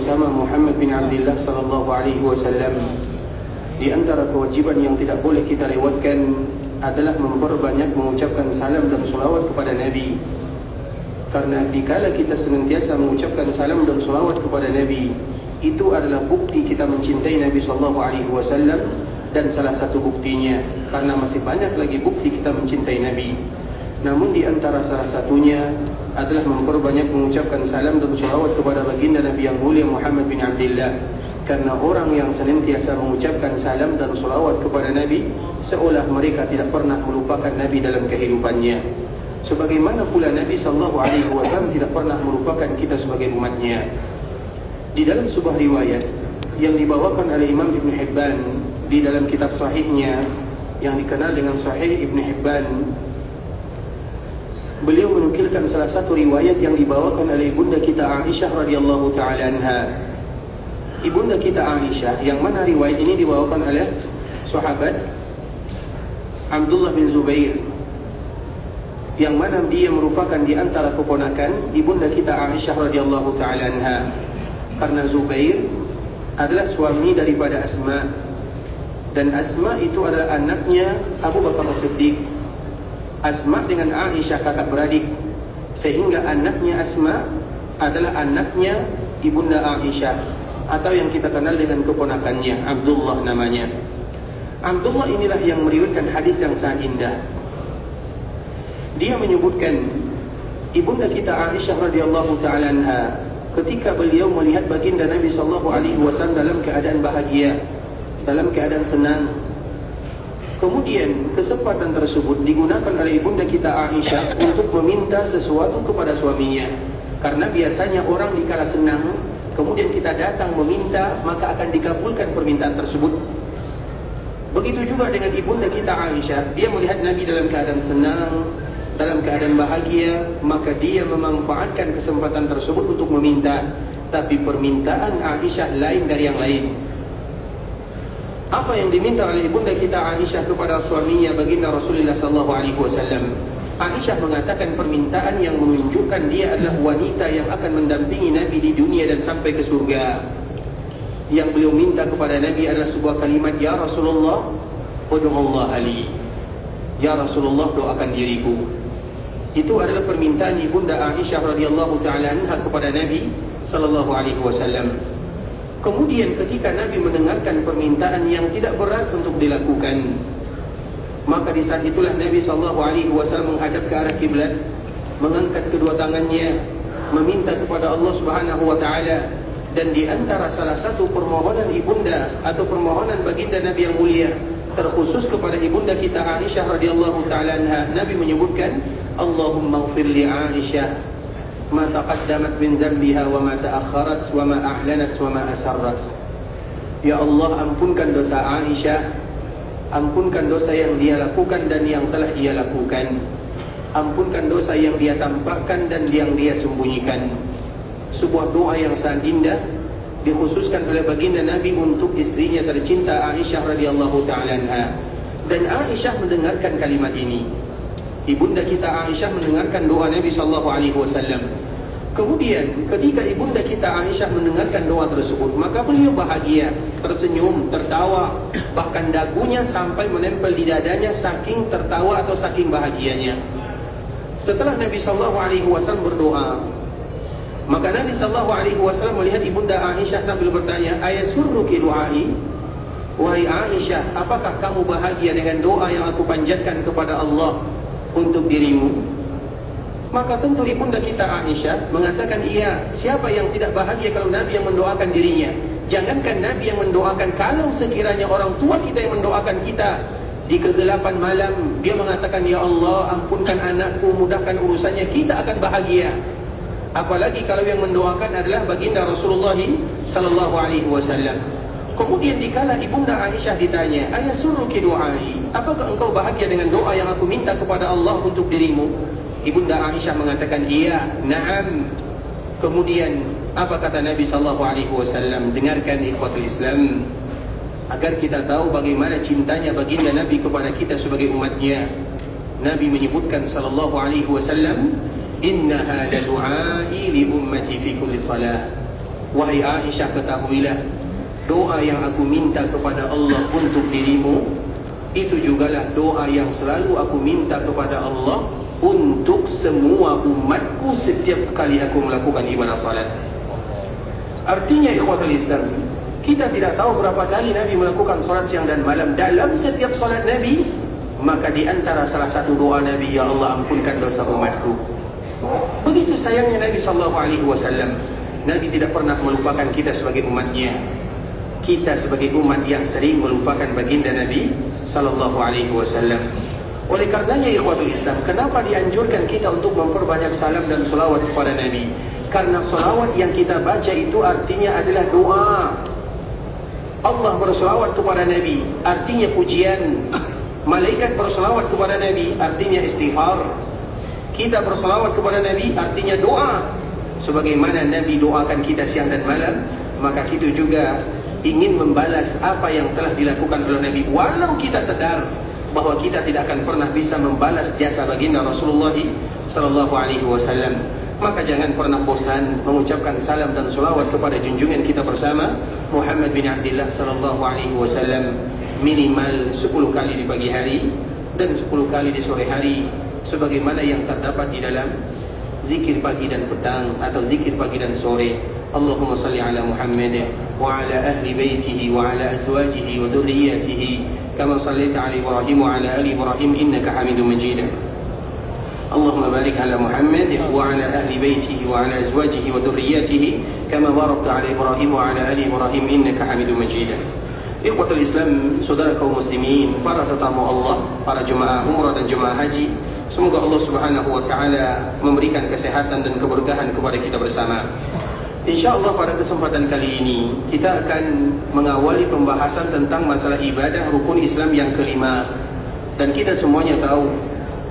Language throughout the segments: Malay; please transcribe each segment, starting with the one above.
bersama Muhammad bin Abdullah sallallahu alaihi wasallam. Di antara kewajiban yang tidak boleh kita lewatkan adalah memperbanyak mengucapkan salam dan salawat kepada Nabi. Karena dikala kita senantiasa mengucapkan salam dan salawat kepada Nabi, itu adalah bukti kita mencintai Nabi sallallahu alaihi wasallam. Dan salah satu buktinya, karena masih banyak lagi bukti kita mencintai Nabi, namun di antara salah satunya adalah memperbanyak mengucapkan salam dan salawat kepada baginda Nabi yang mulia Muhammad bin Abdullah. Karena orang yang senantiasa mengucapkan salam dan salawat kepada Nabi, seolah mereka tidak pernah melupakan Nabi dalam kehidupannya. Sebagaimana pula Nabi sallallahu alaihi wasallam tidak pernah melupakan kita sebagai umatnya. Di dalam sebuah riwayat yang dibawakan oleh Imam Ibn Hibban di dalam kitab sahihnya yang dikenal dengan Sahih Ibn Hibban, beliau menukilkan salah satu riwayat yang dibawakan oleh ibunda kita Aisyah radhiyallahu taala anha. Ibunda kita Aisyah, yang mana riwayat ini dibawakan oleh sahabat Abdullah bin Zubair, yang mana dia merupakan di antara keponakan ibunda kita Aisyah radhiyallahu taala anha. Karena Zubair adalah suami daripada Asma, dan Asma itu adalah anaknya Abu Bakar As-Siddiq. Asma dengan Aisyah kakak beradik, sehingga anaknya Asma adalah anaknya ibunda Aisyah, atau yang kita kenal dengan keponakannya, Abdullah namanya. Abdullah inilah yang meriwayatkan hadis yang sangat indah. Dia menyebutkan ibunda kita Aisyah radhiyallahu taala anha, ketika beliau melihat baginda Nabi sallallahu alaihi wasallam dalam keadaan bahagia, dalam keadaan senang, kemudian kesempatan tersebut digunakan oleh ibunda kita Aisyah untuk meminta sesuatu kepada suaminya. Karena biasanya orang dikala senang, kemudian kita datang meminta, maka akan dikabulkan permintaan tersebut. Begitu juga dengan ibunda kita Aisyah, dia melihat Nabi dalam keadaan senang, dalam keadaan bahagia, maka dia memanfaatkan kesempatan tersebut untuk meminta. Tapi permintaan Aisyah lain dari yang lain. Apa yang diminta oleh ibunda kita Aisyah kepada suaminya baginda Rasulullah sallallahu alaihi wasallam? Aisyah mengatakan permintaan yang menunjukkan dia adalah wanita yang akan mendampingi Nabi di dunia dan sampai ke surga. Yang beliau minta kepada Nabi adalah sebuah kalimat, ya Rasulullah, ud'ullah li. Ya Rasulullah, doakan diriku. Itu adalah permintaan ibunda Aisyah radhiyallahu taala anha kepada Nabi sallallahu alaihi wasallam. Kemudian ketika Nabi mendengarkan permintaan yang tidak berat untuk dilakukan, maka di saat itulah Nabi sallallahu alaihi wasallam menghadap ke arah kiblat, mengangkat kedua tangannya, meminta kepada Allah Subhanahu wa taala. Dan di antara salah satu permohonan ibunda atau permohonan baginda Nabi yang mulia, terkhusus kepada ibunda kita Aisyah radhiyallahu taala anha, Nabi menyebutkan, Allahumma ighfir li Aisyah ma taqaddamat min dzambiha wa ma ta'akhkharat wa ma a'lanat wa ma asarrat. Ya Allah, ampunkan dosa Aisyah, ampunkan dosa yang dia lakukan dan yang telah ia lakukan, ampunkan dosa yang dia tampakkan dan yang dia sembunyikan. Sebuah doa yang sangat indah dikhususkan oleh baginda Nabi untuk istrinya tercinta Aisyah radhiyallahu taala anha. Dan Aisyah mendengarkan kalimat ini. Ibunda kita Aisyah mendengarkan doa Nabi sallallahu alaihi wasallam. Kemudian ketika ibunda kita Aisyah mendengarkan doa tersebut, maka beliau bahagia, tersenyum, tertawa, bahkan dagunya sampai menempel di dadanya saking tertawa atau saking bahagianya. Setelah Nabi sallallahu alaihi wasallam berdoa, maka Nabi sallallahu alaihi wasallam melihat ibunda Aisyah sambil bertanya, ayasurruki du'ai? Wahai Aisyah, apakah kamu bahagia dengan doa yang aku panjatkan kepada Allah untuk dirimu? Maka tentu ibunda kita Aisyah mengatakan, iya, siapa yang tidak bahagia kalau Nabi yang mendoakan dirinya? Jangankan Nabi yang mendoakan, kalau sekiranya orang tua kita yang mendoakan kita di kegelapan malam, dia mengatakan, ya Allah, ampunkan anakku, mudahkan urusannya, kita akan bahagia. Apalagi kalau yang mendoakan adalah baginda Rasulullah sallallahu alaihi wasallam. Kemudian dikala ibunda Aisyah ditanya, ayasurruki du'ai? Apakah engkau bahagia dengan doa yang aku minta kepada Allah untuk dirimu? Ibunda Aisyah mengatakan, iya, na'am. Kemudian apa kata Nabi sallallahu alaihi wasallam? Dengarkan ikhwatul Islam, agar kita tahu bagaimana cintanya baginda Nabi kepada kita sebagai umatnya. Nabi menyebutkan sallallahu alaihi wasallam, innaha la du'ai li ummati fi kulli salah. Wahai Aisyah, ketahuilah, doa yang aku minta kepada Allah untuk dirimu, itu jugalah doa yang selalu aku minta kepada Allah untuk semua umatku setiap kali aku melakukan ibadah salat. Artinya ikhwatul Islam, kita tidak tahu berapa kali Nabi melakukan salat siang dan malam. Dalam setiap salat Nabi, maka di antara salah satu doa Nabi, ya Allah ampunkan dosa umatku. Begitu sayangnya Nabi SAW. Nabi tidak pernah melupakan kita sebagai umatnya. Kita sebagai umat yang sering melupakan baginda Nabi SAW. Oleh karenanya ikhwatul Islam, kenapa dianjurkan kita untuk memperbanyak salam dan salawat kepada Nabi? Karena salawat yang kita baca itu artinya adalah doa. Allah bersalawat kepada Nabi artinya pujian. Malaikat bersalawat kepada Nabi artinya istighfar. Kita bersalawat kepada Nabi artinya doa. Sebagaimana Nabi doakan kita siang dan malam, maka kita juga ingin membalas apa yang telah dilakukan oleh Nabi, walau kita sadar bahwa kita tidak akan pernah bisa membalas jasa baginda Rasulullah SAW. Maka jangan pernah bosan mengucapkan salam dan salawat kepada junjungan kita bersama Muhammad bin Abdullah SAW, minimal 10 kali di pagi hari dan 10 kali di sore hari, sebagaimana yang terdapat di dalam zikir pagi dan petang atau zikir pagi dan sore. Allahumma salli ala Muhammad wa ala ahli baitihi wa ala azwajihi wa dhurriyyatihi kama sallaita ala Ibrahim wa ala ali Ibrahim innaka Hamidum Majid. Allahumma barik ala Muhammad wa ala ahli baitihi wa ala azwajihi wa dhurriyyatihi kama barakta ala Ibrahim wa ala ali Ibrahim innaka Hamidum Majid. Ikhwatul Islam, saudara kaum muslimin, para tetamu Allah, para jemaah umrah dan jemaah haji, semoga Allah Subhanahu wa taala memberikan kesehatan dan keberkahan kepada kita bersama. InsyaAllah pada kesempatan kali ini kita akan mengawali pembahasan tentang masalah ibadah rukun Islam yang kelima. Dan kita semuanya tahu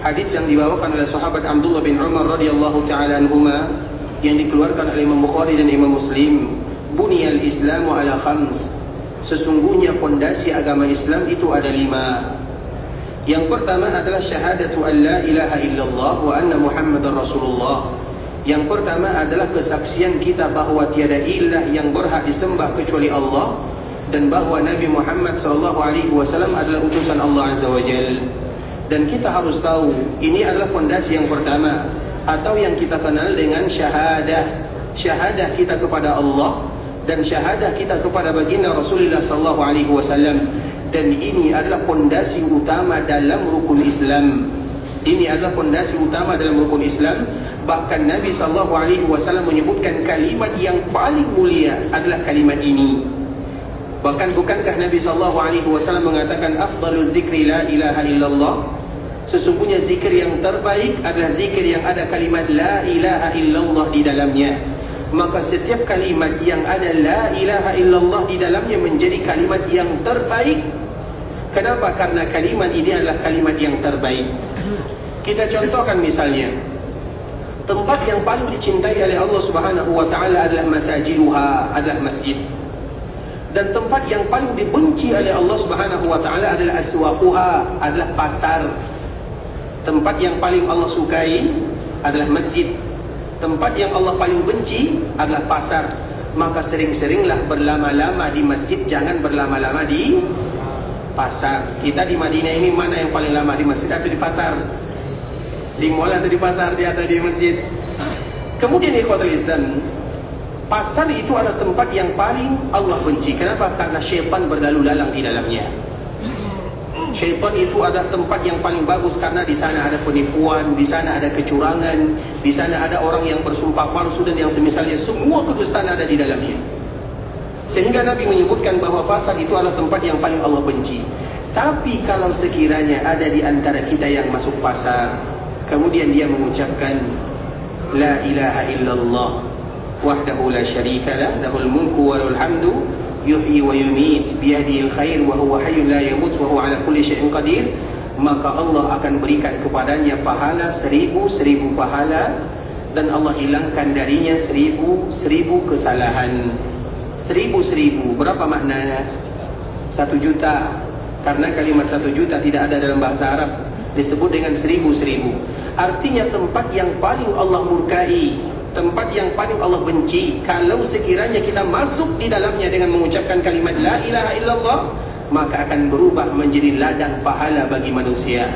hadis yang dibawakan oleh sahabat Abdullah bin Umar radhiyallahu taala anhuma yang dikeluarkan oleh Imam Bukhari dan Imam Muslim, buniyal Islamu ala khams. Sesungguhnya pondasi agama Islam itu ada 5. Yang pertama adalah syahadatu an la ilaha illallah wa anna Muhammadar Rasulullah. Yang pertama adalah kesaksian kita bahawa tiada ilah yang berhak disembah kecuali Allah, dan bahawa Nabi Muhammad SAW adalah utusan Allah Azza wa Jal. Dan kita harus tahu ini adalah pondasi yang pertama, atau yang kita kenal dengan syahadah. Syahadah kita kepada Allah dan syahadah kita kepada baginda Rasulullah SAW. Dan ini adalah pondasi utama dalam rukun Islam. Ini adalah pondasi utama dalam rukun Islam. Bahkan Nabi SAW menyebutkan kalimat yang paling mulia adalah kalimat ini. Bahkan bukankah Nabi SAW mengatakan afdalul zikri la ilaha illallah? Sesungguhnya zikir yang terbaik adalah zikir yang ada kalimat la ilaha illallah di dalamnya. Maka setiap kalimat yang ada la ilaha illallah di dalamnya menjadi kalimat yang terbaik. Kenapa? Karena kalimat ini adalah kalimat yang terbaik. Kita contohkan misalnya, tempat yang paling dicintai oleh Allah Subhanahu wa taala adalah masajiduha, adalah masjid. Dan tempat yang paling dibenci oleh Allah Subhanahu wa taala adalah aswaquha, adalah pasar. Tempat yang paling Allah sukai adalah masjid. Tempat yang Allah paling benci adalah pasar. Maka sering-seringlah berlama-lama di masjid, jangan berlama-lama di pasar. Kita di Madinah ini mana yang paling lama, di masjid atau di pasar? Di mall atau di pasar, di atau di masjid? Kemudian ikhwatul Islam, pasar itu adalah tempat yang paling Allah benci. Kenapa? Karena syaitan berlalu lalang di dalamnya. Syaitan itu adalah tempat yang paling bagus karena di sana ada penipuan, di sana ada kecurangan, di sana ada orang yang bersumpah palsu dan yang semisalnya, semua kedustaan ada di dalamnya. Sehingga Nabi menyebutkan bahwa pasar itu adalah tempat yang paling Allah benci. Tapi kalau sekiranya ada di antara kita yang masuk pasar, kemudian dia mengucapkan la ilaha illallah wahdahu la syarika lah, lahul mulku wa lahul hamdu yuhyi wa yumit biyadihil khair wa huwa hayyun la yamut wa huwa ala kulli syai'in qadir, maka Allah akan berikan kepadanya pahala 1000 pahala, dan Allah hilangkan darinya 1000 kesalahan. 1000 berapa maknanya? 1 juta. Karena kalimat 1 juta tidak ada dalam bahasa Arab, disebut dengan 1000. Artinya tempat yang paling Allah murkai, tempat yang paling Allah benci. Kalau sekiranya kita masuk di dalamnya dengan mengucapkan kalimat la ilaha illallah, maka akan berubah menjadi ladang pahala bagi manusia.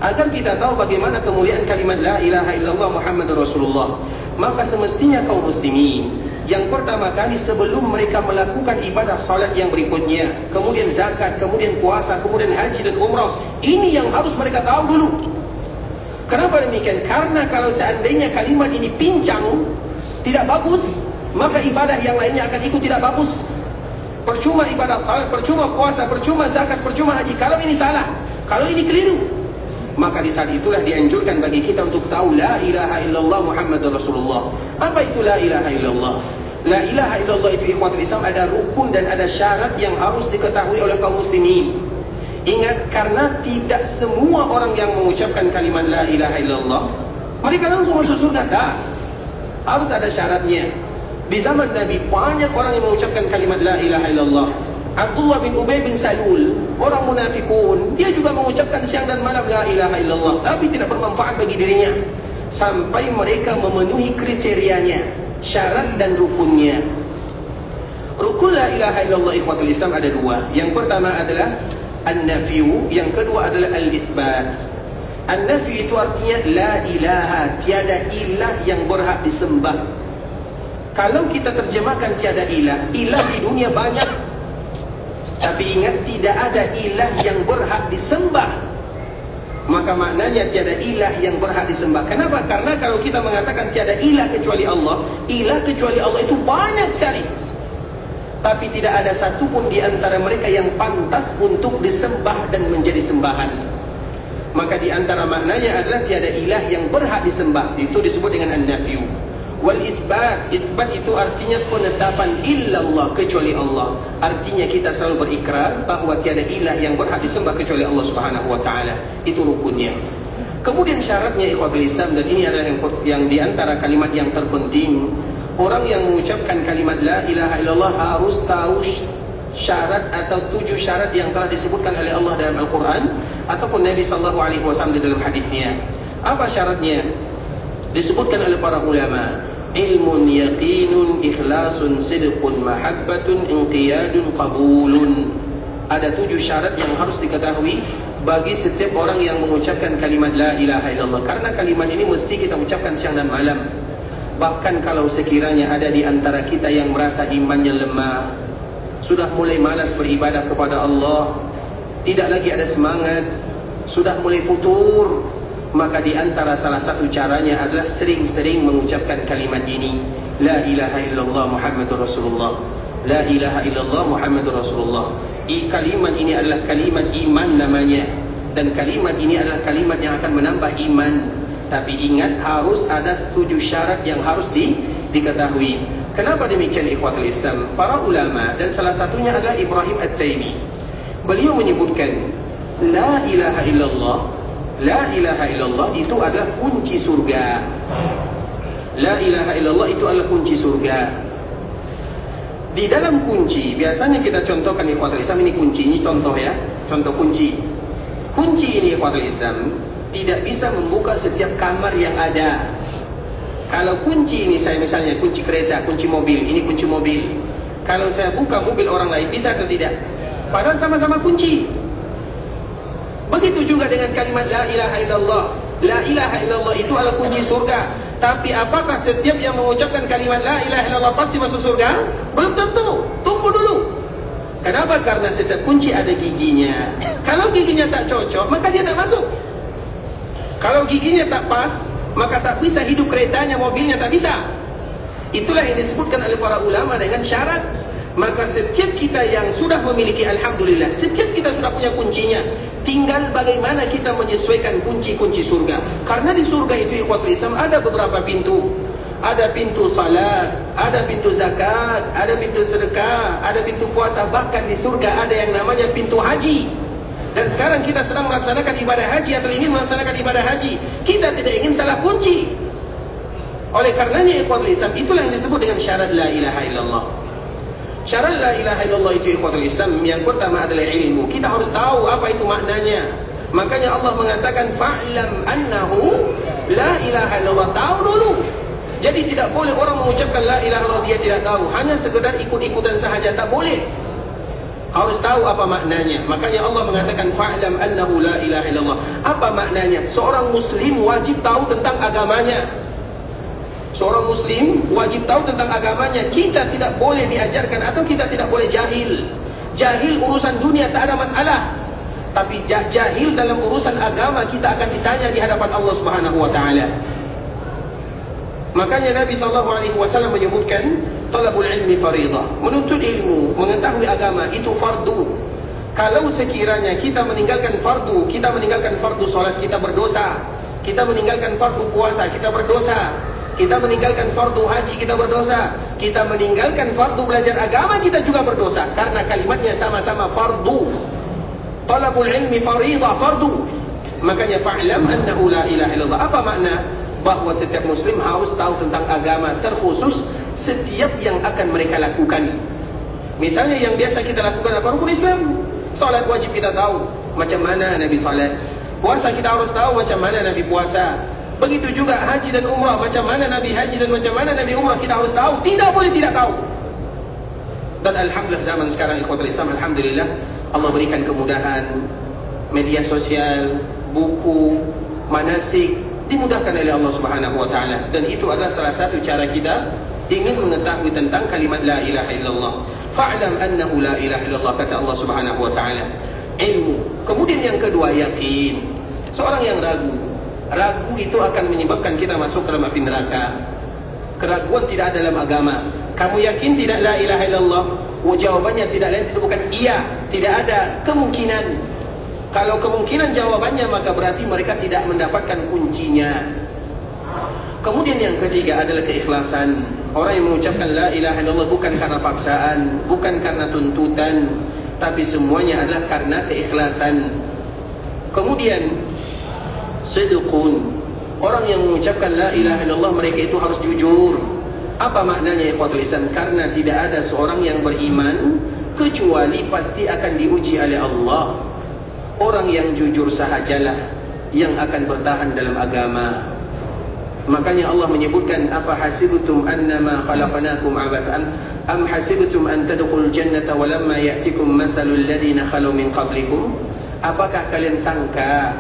Agar kita tahu bagaimana kemuliaan kalimat la ilaha illallah Muhammadur Rasulullah, maka semestinya kaum muslimin yang pertama kali sebelum mereka melakukan ibadah salat yang berikutnya, kemudian zakat, kemudian puasa, kemudian haji dan umrah, ini yang harus mereka tahu dulu. Kenapa demikian? Karena kalau seandainya kalimat ini pincang, tidak bagus, maka ibadah yang lainnya akan ikut tidak bagus. Percuma ibadah salat, percuma puasa, percuma zakat, percuma haji kalau ini salah, kalau ini keliru. Maka di saat itulah dianjurkan bagi kita untuk tahu la ilaha illallah Muhammadur Rasulullah. Apa itu la ilaha illallah? La ilaha illallah itu ikhwatul Islam ada rukun dan ada syarat yang harus diketahui oleh kaum muslimin. Ingat, karena tidak semua orang yang mengucapkan kalimat la ilaha illallah mereka langsung masuk surga. Tak, harus ada syaratnya. Di zaman Nabi banyak orang yang mengucapkan kalimat la ilaha illallah. Abdullah bin Ubay bin Salul, orang munafikun, dia juga mengucapkan siang dan malam la ilaha illallah, tapi tidak bermanfaat bagi dirinya sampai mereka memenuhi kriterianya, syarat dan rukunnya. Rukun la ilaha illallah ikhwatul Islam ada dua. Yang pertama adalah an-nafyu, yang kedua adalah al-isbat. An-nafyu itu artinya la ilaha, tiada ilah yang berhak disembah. Kalau kita terjemahkan tiada ilah, ilah di dunia banyak, tapi ingat, tidak ada ilah yang berhak disembah. Maka maknanya tiada ilah yang berhak disembah. Kenapa? Karena kalau kita mengatakan tiada ilah kecuali Allah, ilah kecuali Allah itu banyak sekali, tapi tidak ada satupun di antara mereka yang pantas untuk disembah dan menjadi sembahan. Maka di antara maknanya adalah tiada ilah yang berhak disembah. Itu disebut dengan an-nafyu. Wal isbat, isbat itu artinya penetapan illallah, kecuali Allah. Artinya kita selalu berikrar bahawa tiada ilah yang berhak disembah kecuali Allah Subhanahu wa taala. Itu rukunnya. Kemudian syaratnya ikhwatul Islam, dan ini adalah yang di antara kalimat yang terpenting. Orang yang mengucapkan kalimat la ilaha illallah harus tahu syarat atau 7 syarat yang telah disebutkan oleh Allah dalam Al-Quran ataupun Nabi sallallahu alaihi wasallam di dalam hadisnya. Apa syaratnya? Disebutkan oleh para ulama: ilmun yaqinun, ikhlasun, sidqun, mahabbatun, inqiyadun, qabulun. Ada 7 syarat yang harus diketahui bagi setiap orang yang mengucapkan kalimat la ilaha illallah. Karena kalimat ini mesti kita ucapkan siang dan malam. Bahkan kalau sekiranya ada di antara kita yang merasa imannya lemah, sudah mulai malas beribadah kepada Allah, tidak lagi ada semangat, sudah mulai futur, maka di antara salah satu caranya adalah sering-sering mengucapkan kalimat ini, la ilaha illallah Muhammadur Rasulullah. La ilaha illallah Muhammadur Rasulullah. Kalimat ini adalah kalimat iman namanya, dan kalimat ini adalah kalimat yang akan menambah iman. Tapi ingat, harus ada 7 syarat yang harus diketahui. Kenapa demikian ikhwatul Islam? Para ulama, dan salah satunya adalah Ibrahim At-Taimi, beliau menyebutkan la ilaha illallah, la ilaha illallah itu adalah kunci surga. La ilaha illallah itu adalah kunci surga. Di dalam kunci, biasanya kita contohkan ikhwatul Islam, ini kunci, ini contoh ya, contoh kunci. Kunci ini ikhwatul Islam tidak bisa membuka setiap kamar yang ada. Kalau kunci ini, saya misalnya kunci kereta, kunci mobil, ini kunci mobil, kalau saya buka mobil orang lain, bisa atau tidak? Padahal sama-sama kunci. Begitu juga dengan kalimat la ilaha illallah. La ilaha illallah itu adalah kunci surga. Tapi apakah setiap yang mengucapkan kalimat la ilaha illallah pasti masuk surga? Belum tentu. Tunggu dulu. Kenapa? Karena setiap kunci ada giginya. Kalau giginya tak cocok, maka dia tak masuk. Kalau giginya tak pas, maka tak bisa hidup keretanya, mobilnya tak bisa. Itulah yang disebutkan oleh para ulama dengan syarat. Maka setiap kita yang sudah memiliki, alhamdulillah, setiap kita sudah punya kuncinya. Tinggal bagaimana kita menyesuaikan kunci-kunci surga. Karena di surga itu ikhwatul Islam ada beberapa pintu. Ada pintu salat, ada pintu zakat, ada pintu sedekah, ada pintu puasa. Bahkan di surga ada yang namanya pintu haji. Dan sekarang kita sedang melaksanakan ibadah haji atau ingin melaksanakan ibadah haji, kita tidak ingin salah kunci. Oleh karenanya ikhwatul Islam, itulah yang disebut dengan syarat la ilaha illallah. Syarat la ilaha illallah itu ikhwatul Islam, yang pertama adalah ilmu. Kita harus tahu apa itu maknanya. Makanya Allah mengatakan fa'lam annahu la ilaha illallah. Tahu dulu. Jadi tidak boleh orang mengucapkan la ilaha illallah dia tidak tahu, hanya sekedar ikut-ikutan sahaja, tak boleh. Harus tahu apa maknanya. Makanya Allah mengatakan fa'lam annahu la ilaha illallah. Apa maknanya? Seorang muslim wajib tahu tentang agamanya. Seorang muslim wajib tahu tentang agamanya. Kita tidak boleh diajarkan atau kita tidak boleh jahil. Jahil urusan dunia tak ada masalah, tapi jahil dalam urusan agama kita akan ditanya di hadapan Allah Subhanahu wa taala. Makanya Nabi SAW menyebutkan talabul ilmi faridah, menuntut ilmu, mengetahui agama itu fardu. Kalau sekiranya kita meninggalkan fardu salat, kita berdosa. Kita meninggalkan fardu puasa, kita berdosa. Kita meninggalkan fardu haji, kita berdosa. Kita meninggalkan fardu belajar agama, kita juga berdosa, karena kalimatnya sama-sama fardu. Talabul ilmi faridah, fardu. Makanya fa'lam annahu la ilaha illallah. Apa makna? Bahwa setiap muslim harus tahu tentang agama, terkhusus setiap yang akan mereka lakukan. Misalnya yang biasa kita lakukan apa? Rukun Islam. Salat wajib kita tahu macam mana Nabi salat. Puasa kita harus tahu macam mana Nabi puasa. Begitu juga haji dan umrah, macam mana Nabi haji dan macam mana Nabi umrah, kita harus tahu. Tidak boleh tidak tahu. Dan alhamdulillah zaman sekarang ikhwatul Islam, alhamdulillah Allah berikan kemudahan. Media sosial, buku, manasik dimudahkan oleh Allah Subhanahu wa taala, dan itu adalah salah satu cara kita ingin mengetahui tentang kalimat la ilaha illallah. Fa'lam annahu la ilaha illallah, kata Allah Subhanahu wa taala. Ilmu. Kemudian yang kedua, yakin. Seorang yang ragu itu akan menyebabkan kita masuk ke dalam api neraka. Keraguan tidak ada dalam agama. Kamu yakin tidak la ilaha illallah? Jawabannya tidak lain, bukan iya, tidak ada kemungkinan. Kalau kemungkinan jawabannya, maka berarti mereka tidak mendapatkan kuncinya. Kemudian yang ketiga adalah keikhlasan. Orang yang mengucapkan la ilaha illallah bukan karena paksaan, bukan karena tuntutan, tapi semuanya adalah karena keikhlasan. Kemudian sidqun. Orang yang mengucapkan la ilaha illallah, mereka itu harus jujur. Apa maknanya ikhwatul Islam? Karena tidak ada seorang yang beriman kecuali pasti akan diuji oleh Allah. Orang yang jujur sahajalah yang akan bertahan dalam agama. Makanya Allah menyebutkan, afa hasibtum annama khalaqnakum abathan am hasibtum an tadkhulul jannata walamma ya'tikum mathalul ladzina khalu min qablikum. Apakah kalian sangka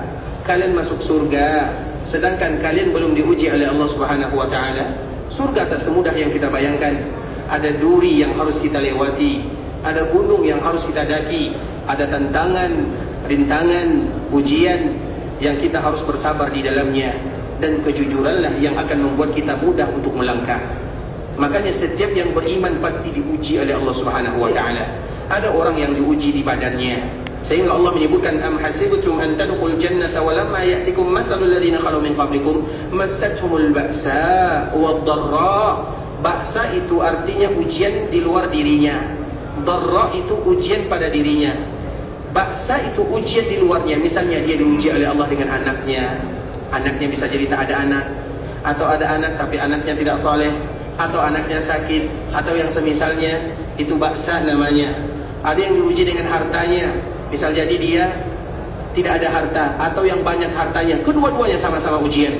kalian masuk surga sedangkan kalian belum diuji oleh Allah Subhanahu wa taala? Surga tak semudah yang kita bayangkan. Ada duri yang harus kita lewati, ada gunung yang harus kita daki, ada tantangan, rintangan, ujian yang kita harus bersabar di dalamnya, dan kejujuranlah yang akan membuat kita mudah untuk melangkah. Makanya setiap yang beriman pasti diuji oleh Allah Subhanahu wa taala. Ada orang yang diuji di badannya, sehingga Allah menyebutkan am hasibtum an tadkhulul jannata walamma ya'tikum mathalul ladzina khalu min qablikum massathumul ba'sa wad-dharra. Ba'sa itu artinya ujian di luar dirinya, dharra itu ujian pada dirinya. Ba'sa itu ujian di luarnya. Misalnya dia diuji oleh Allah dengan anaknya. Anaknya bisa jadi tak ada anak, atau ada anak tapi anaknya tidak soleh, atau anaknya sakit, atau yang semisalnya. Itu ba'sa namanya. Ada yang diuji dengan hartanya. Misal jadi dia tidak ada harta, atau yang banyak hartanya. Kedua-duanya sama-sama ujian.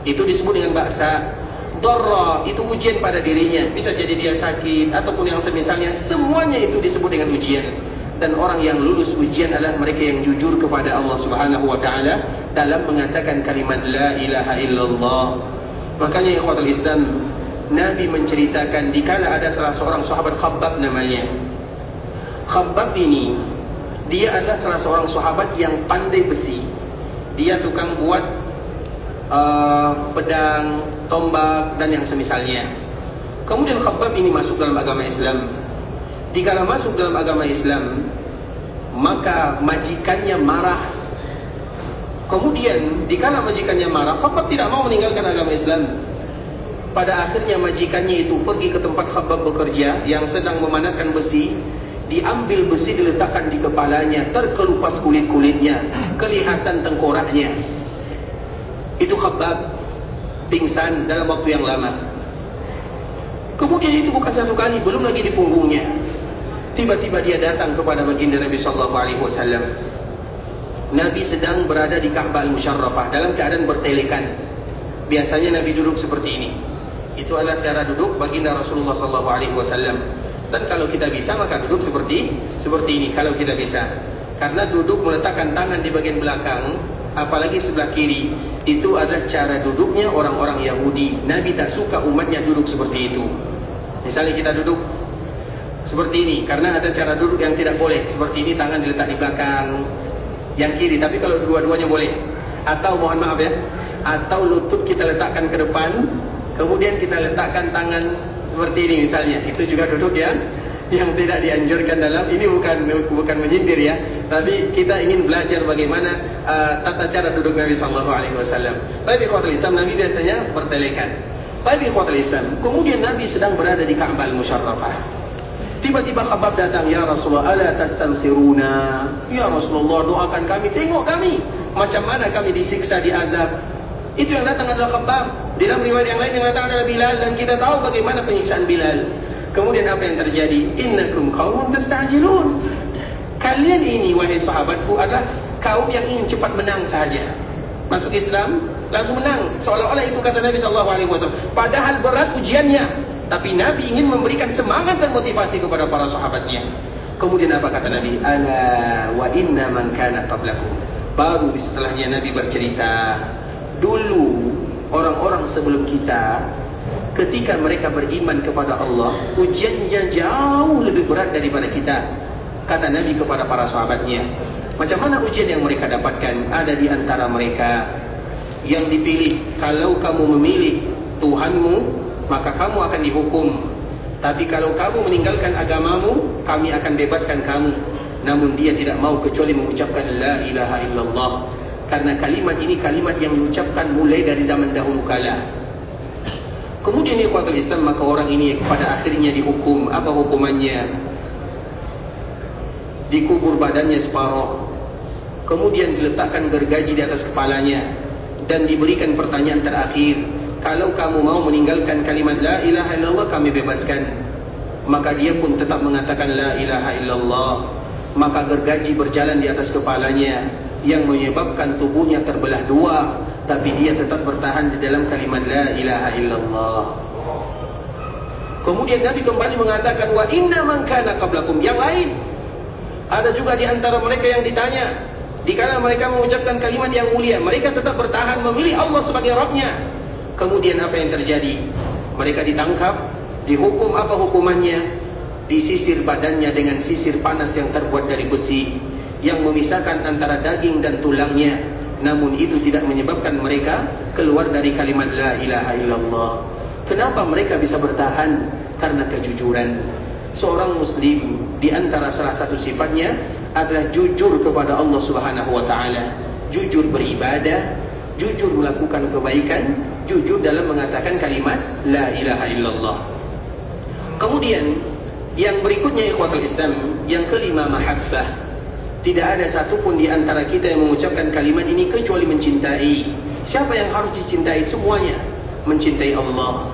Itu disebut dengan ba'sa. Dharra itu ujian pada dirinya. Bisa jadi dia sakit, ataupun yang semisalnya. Semuanya itu disebut dengan ujian. Dan orang yang lulus ujian adalah mereka yang jujur kepada Allah Subhanahu wa taala dalam mengatakan kalimat la ilaha illallah. Makanya ikhwatul Islam, Nabi menceritakan dikala ada salah seorang sahabat, Khabbab namanya. Khabbab ini dia adalah salah seorang sahabat yang pandai besi. Dia tukang buat pedang, tombak, dan yang semisalnya. Kemudian Khabbab ini masuk dalam agama Islam. Dikala masuk dalam agama Islam, maka majikannya marah. Kemudian dikala majikannya marah, Khabbab tidak mau meninggalkan agama Islam. Pada akhirnya majikannya itu pergi ke tempat Khabbab bekerja yang sedang memanaskan besi. Diambil besi, diletakkan di kepalanya, terkelupas kulit-kulitnya, kelihatan tengkoraknya. Itu Khabbab pingsan dalam waktu yang lama. Kemudian itu bukan satu kali, belum lagi di punggungnya. Tiba-tiba dia datang kepada baginda Nabi SAW. Nabi sedang berada di Ka'bah al-Musyarrafah dalam keadaan bertelekan. Biasanya Nabi duduk seperti ini. Itu adalah cara duduk baginda Rasulullah SAW. Dan kalau kita bisa maka duduk seperti ini kalau kita bisa. Karena duduk meletakkan tangan di bagian belakang, apalagi sebelah kiri, itu adalah cara duduknya orang-orang Yahudi. Nabi tak suka umatnya duduk seperti itu. Misalnya kita duduk seperti ini, karena ada cara duduk yang tidak boleh. Seperti ini, tangan diletak di belakang yang kiri. Tapi kalau dua-duanya boleh. Atau mohon maaf ya, atau lutut kita letakkan ke depan, kemudian kita letakkan tangan seperti ini misalnya. Itu juga duduk yang tidak dianjurkan dalam. Ini bukan menyindir ya, tapi kita ingin belajar bagaimana tata cara duduk Nabi SAW. Tapi ikhwatul Islam, Nabi biasanya bertelekan. Tapi ikhwatul Islam, kemudian Nabi sedang berada di Ka'bah Al-Musharrafah. Tiba-tiba Khabbab datang, "Ya Rasulullah, ala tastansiruna?" "Ya Rasulullah, doakan kami, tengok kami macam mana kami disiksa, diazab." Itu yang datang adalah Khabbab. Di dalam riwayat yang lain yang datang adalah Bilal, dan kita tahu bagaimana penyiksaan Bilal. Kemudian apa yang terjadi? "Innakum qaumun tasta'jilun." Kalian ini wahai sahabatku adalah kaum yang ingin cepat menang saja. Masuk Islam langsung menang, seolah-olah itu kata Nabi SAW. Padahal berat ujiannya, tapi Nabi ingin memberikan semangat dan motivasi kepada para sahabatnya. Kemudian apa kata Nabi? "Ala wa inna man kana qablakum." Baru setelahnya Nabi bercerita, dulu orang-orang sebelum kita, ketika mereka beriman kepada Allah, ujiannya jauh lebih berat daripada kita. Kata Nabi kepada para sahabatnya, macam mana ujian yang mereka dapatkan? Ada di antara mereka yang dipilih, kalau kamu memilih Tuhanmu, maka kamu akan dihukum. Tapi kalau kamu meninggalkan agamamu, kami akan bebaskan kamu. Namun dia tidak mau kecuali mengucapkan la ilaha illallah. Karena kalimat ini kalimat yang diucapkan mulai dari zaman dahulu kala. Kemudian ikhwatul Islam, maka orang ini pada akhirnya dihukum. Apa hukumannya? Dikubur badannya separuh, kemudian diletakkan gergaji di atas kepalanya, dan diberikan pertanyaan terakhir, kalau kamu mau meninggalkan kalimat la ilaha illallah, kami bebaskan. Maka dia pun tetap mengatakan la ilaha illallah. Maka gergaji berjalan di atas kepalanya, yang menyebabkan tubuhnya terbelah dua, tapi dia tetap bertahan di dalam kalimat la ilaha illallah. Kemudian Nabi kembali mengatakan, wa inna man kana qablakum. Yang lain, ada juga di antara mereka yang ditanya, dikala mereka mengucapkan kalimat yang mulia, mereka tetap bertahan memilih Allah sebagai Rabbnya. Kemudian apa yang terjadi? Mereka ditangkap, dihukum. Apa hukumannya? Disisir badannya dengan sisir panas yang terbuat dari besi, yang memisahkan antara daging dan tulangnya. Namun itu tidak menyebabkan mereka keluar dari kalimat la ilaha illallah. Kenapa mereka bisa bertahan? Karena kejujuran. Seorang muslim di antara salah satu sifatnya adalah jujur kepada Allah Subhanahu wa taala, jujur beribadah, jujur melakukan kebaikan, jujur dalam mengatakan kalimat la ilaha illallah. Kemudian yang berikutnya ikhwatul Islam, yang kelima, mahabbah. Tidak ada satupun di antara kita yang mengucapkan kalimat ini kecuali mencintai. Siapa yang harus dicintai? Semuanya. Mencintai Allah,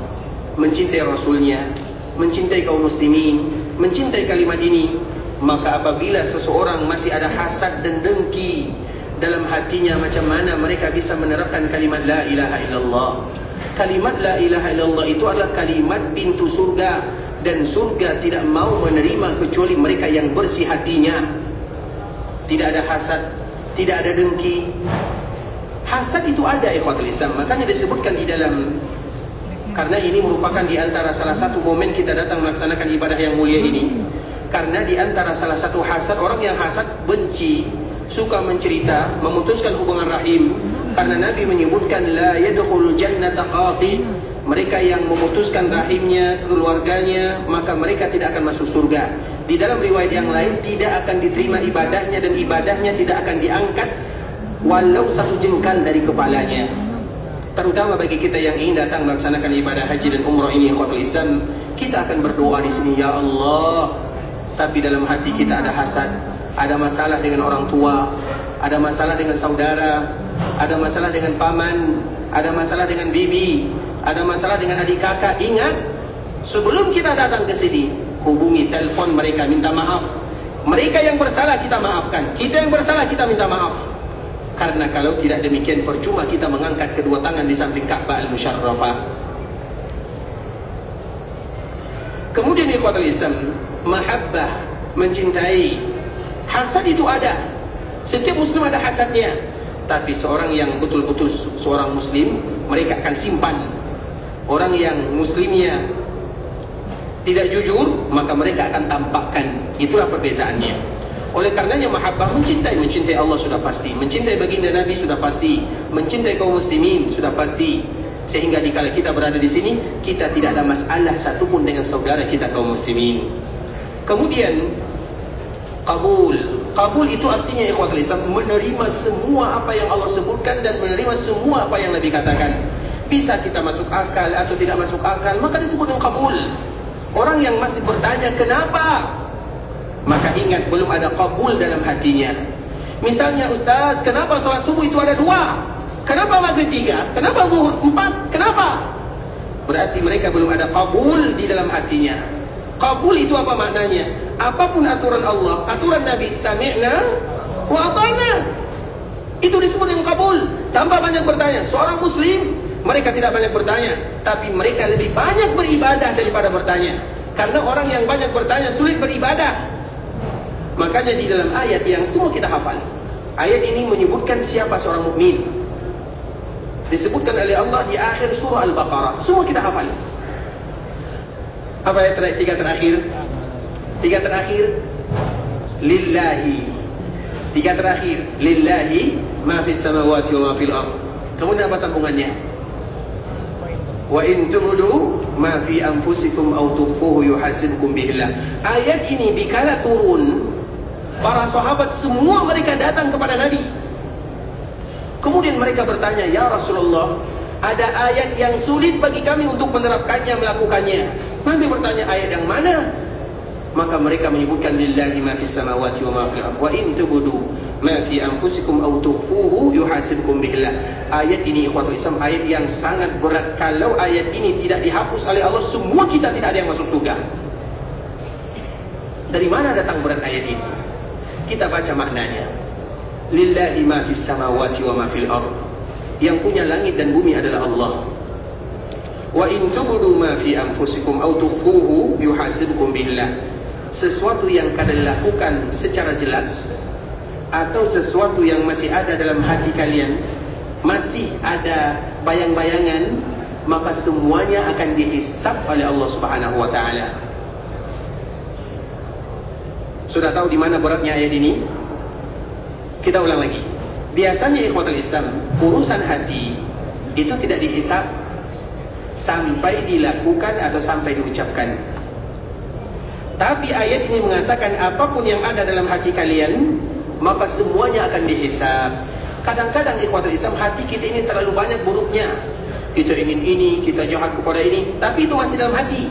mencintai Rasulnya, mencintai kaum muslimin, mencintai kalimat ini. Maka apabila seseorang masih ada hasad dan dengki dalam hatinya, macam mana mereka bisa menerapkan kalimat la ilaha illallah? Kalimat la ilaha illallah itu adalah kalimat pintu surga, dan surga tidak mau menerima kecuali mereka yang bersih hatinya. Tidak ada hasad, tidak ada dengki. Hasad itu ada ikhwatul Islam, makanya disebutkan di dalam, karena ini merupakan di antara salah satu momen kita datang melaksanakan ibadah yang mulia ini. Karena di antara salah satu hasad, orang yang hasad benci, suka mencerita, memutuskan hubungan rahim. Karena Nabi menyebutkan la yadkhulul jannata qati, mereka yang memutuskan rahimnya, keluarganya, maka mereka tidak akan masuk surga. Di dalam riwayat yang lain, tidak akan diterima ibadahnya, dan ibadahnya tidak akan diangkat walau satu jengkal dari kepalanya. Terutama bagi kita yang ingin datang melaksanakan ibadah haji dan umrah ini, ikhwatul Islam, kita akan berdoa di sini, ya Allah. Tapi dalam hati kita ada hasad, ada masalah dengan orang tua, ada masalah dengan saudara, ada masalah dengan paman, ada masalah dengan bibi, ada masalah dengan adik kakak. Ingat, sebelum kita datang ke sini, hubungi, telepon mereka, minta maaf. Mereka yang bersalah kita maafkan, kita yang bersalah kita minta maaf. Karena kalau tidak demikian, percuma kita mengangkat kedua tangan di samping Ka'bah Al-Musharrafah. Kemudian ikhwatul Islam, mahabbah, mencintai. Hasad itu ada. Setiap muslim ada hasadnya. Tapi seorang yang betul-betul seorang muslim, mereka akan simpan. Orang yang muslimnya tidak jujur, maka mereka akan tampakkan. Itulah perbezaannya. Oleh karenanya mahabbah, mencintai Allah sudah pasti, mencintai baginda Nabi sudah pasti, mencintai kaum muslimin sudah pasti. Sehingga dikala kita berada di sini, kita tidak ada masalah satupun dengan saudara kita kaum muslimin. Kemudian qabul. Qabul itu artinya ikhwatul Islam, menerima semua apa yang Allah sebutkan dan menerima semua apa yang Nabi katakan. Bisa kita masuk akal atau tidak masuk akal, maka disebut dengan qabul. Orang yang masih bertanya kenapa, maka ingat belum ada qabul dalam hatinya. Misalnya, Ustaz, kenapa salat subuh itu ada 2? Kenapa maghrib 3? Kenapa zuhur 4? Kenapa? Berarti mereka belum ada qabul di dalam hatinya. Qabul itu apa maknanya? Apapun aturan Allah, aturan Nabi, sami'na wa ata'na, itu disebut dengan qabul. Tambah banyak bertanya. Seorang muslim, mereka tidak banyak bertanya, tapi mereka lebih banyak beribadah daripada bertanya. Karena orang yang banyak bertanya sulit beribadah. Makanya di dalam ayat yang semua kita hafal, ayat ini menyebutkan siapa seorang mukmin. Disebutkan oleh Allah di akhir surah Al-Baqarah. Semua kita hafal. Apa ayat tiga terakhir? Tiga terakhir, lillahi. Tiga terakhir, lillahi ma fis samawati wa ma fil ardh. Kemudian apa sambungannya? Wa in tubdu ma fi anfusikum aw tukhfuhu yuhasibkum bihillah. Ayat ini dikala turun, para sahabat semua mereka datang kepada Nabi. Kemudian mereka bertanya, ya Rasulullah, ada ayat yang sulit bagi kami untuk menerapkannya, melakukannya. Nabi bertanya, ayat yang mana? Maka mereka menyebutkan lillahi ma fis samawati wa ma fil ardh wa in tubdu ma fi anfusikum aw tukhfuhu yuhasibkum bihillah. Ayat ini ikhwatul Islam, ayat yang sangat berat. Kalau ayat ini tidak dihapus oleh Allah, semua kita tidak ada yang masuk surga. Dari mana datang berat ayat ini? Kita baca maknanya. Lillahi ma fis samawati wa ma fil ardh. Yang punya langit dan bumi adalah Allah. Wa in tubdu ma fi anfusikum aw tukhfuhu yuhasibkum billah. Sesuatu yang kalian lakukan secara jelas atau sesuatu yang masih ada dalam hati kalian, masih ada bayang-bayangan, maka semuanya akan dihisab oleh Allah Subhanahu wa taala. Sudah tahu di mana beratnya ayat ini? Kita ulang lagi. Biasanya ikhwatul Islam, urusan hati itu tidak dihisab sampai dilakukan atau sampai diucapkan. Tapi ayat ini mengatakan apapun yang ada dalam hati kalian, maka semuanya akan dihisab. Kadang-kadang ikhwatul Islam, hati kita ini terlalu banyak buruknya. Kita ingin ini, kita jahat kepada ini, tapi itu masih dalam hati.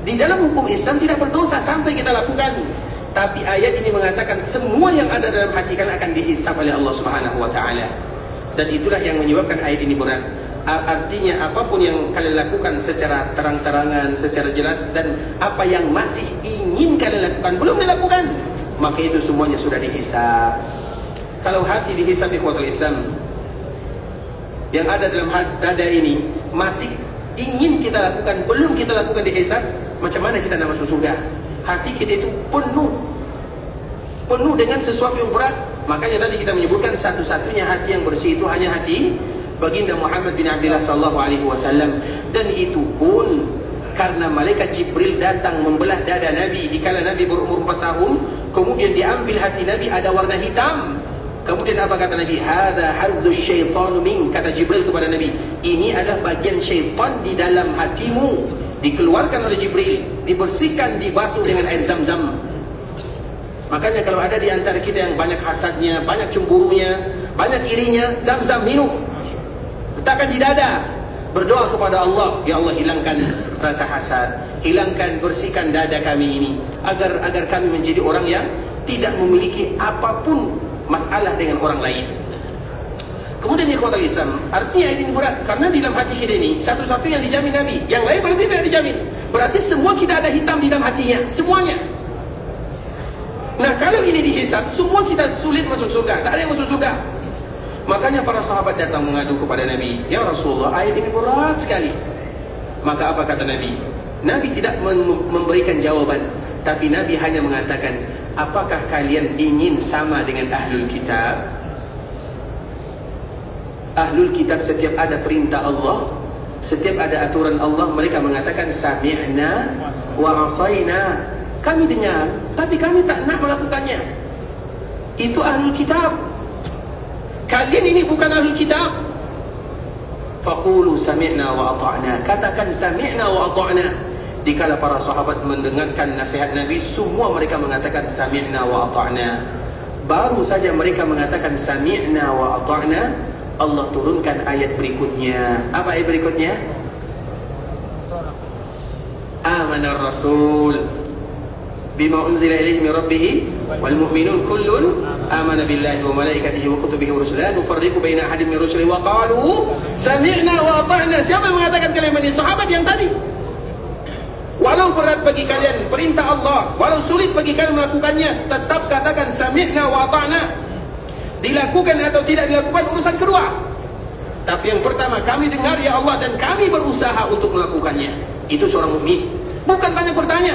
Di dalam hukum Islam tidak berdosa sampai kita lakukan. Tapi ayat ini mengatakan semua yang ada dalam hati kalian akan dihisab oleh Allah Subhanahu wa taala. Dan itulah yang menyebabkan ayat ini berat. Artinya apapun yang kalian lakukan secara terang-terangan, secara jelas, dan apa yang masih ingin kalian lakukan belum dilakukan, maka itu semuanya sudah dihisab. Kalau hati dihisab ikhwatul Islam, yang ada dalam dada ini masih ingin kita lakukan, belum kita lakukan dihisab, macam mana kita nak masuk surga? Hati kita itu penuh dengan sesuatu yang berat. Makanya tadi kita menyebutkan satu-satunya hati yang bersih itu hanya hati baginda Muhammad bin Abdullah sallallahu alaihi wasallam. Dan itu pun karena malaikat Jibril datang membelah dada Nabi dikala Nabi berumur 4 tahun, kemudian diambil hati Nabi ada warna hitam. Kemudian apa kata Nabi? Hadza hadzuz syaitan min, kata Jibril kepada Nabi, ini adalah bagian syaitan di dalam hatimu. Dikeluarkan oleh Jibril, dibersihkan, dibasuh dengan air Zam-Zam. Makanya kalau ada di antara kita yang banyak hasadnya, banyak cemburunya, banyak irinya, Zam-Zam minum, letakkan di dada, berdoa kepada Allah, ya Allah hilangkan rasa hasad, hilangkan, bersihkan dada kami ini, agar kami menjadi orang yang tidak memiliki apapun masalah dengan orang lain. Kemudian ikhwatul Islam, artinya ini berat karena di dalam hati kita ini satu-satunya yang dijamin Nabi, yang lain berarti tidak dijamin. Berarti semua kita ada hitam di dalam hatinya, semuanya. Nah kalau ini dihisab, semua kita sulit masuk surga, tak ada yang masuk surga. Makanya para sahabat datang mengadu kepada Nabi, ya Rasulullah, ayat ini berat sekali. Maka apa kata Nabi? Nabi tidak memberikan jawaban, tapi Nabi hanya mengatakan, apakah kalian ingin sama dengan ahlul kitab? Ahlul kitab setiap ada perintah Allah, setiap ada aturan Allah, mereka mengatakan sami'na wa asaina. Kami dengar, tapi kami tak nak melakukannya. Itu ahlul kitab. Kalian ini bukan ahlul kitab. Faqulu sami'na wa ata'na. Katakan sami'na wa ata'na. Dikala para sahabat mendengarkan nasihat Nabi, semua mereka mengatakan sami'na wa ata'na. Baru saja mereka mengatakan sami'na wa ata'na, Allah turunkan ayat berikutnya. Apa ayat berikutnya? Amanar Rasul bima unzila ilaihi min rabbih wal mu'minun kullun amana billahi wa malaikatihi wa kutubihi wa rusulihi la nufarriqu baina ahadin min rusulihi wa qalu sami'na wa ata'na. Siapa yang mengatakan kalimat ini? Sahabat yang tadi. Walau berat bagi kalian perintah Allah, walau sulit bagi kalian melakukannya, tetap katakan sami'na wa ata'na. Dilakukan atau tidak dilakukan urusan kedua. Tapi yang pertama, kami dengar ya Allah dan kami berusaha untuk melakukannya. Itu seorang mukmin, bukan banyak bertanya.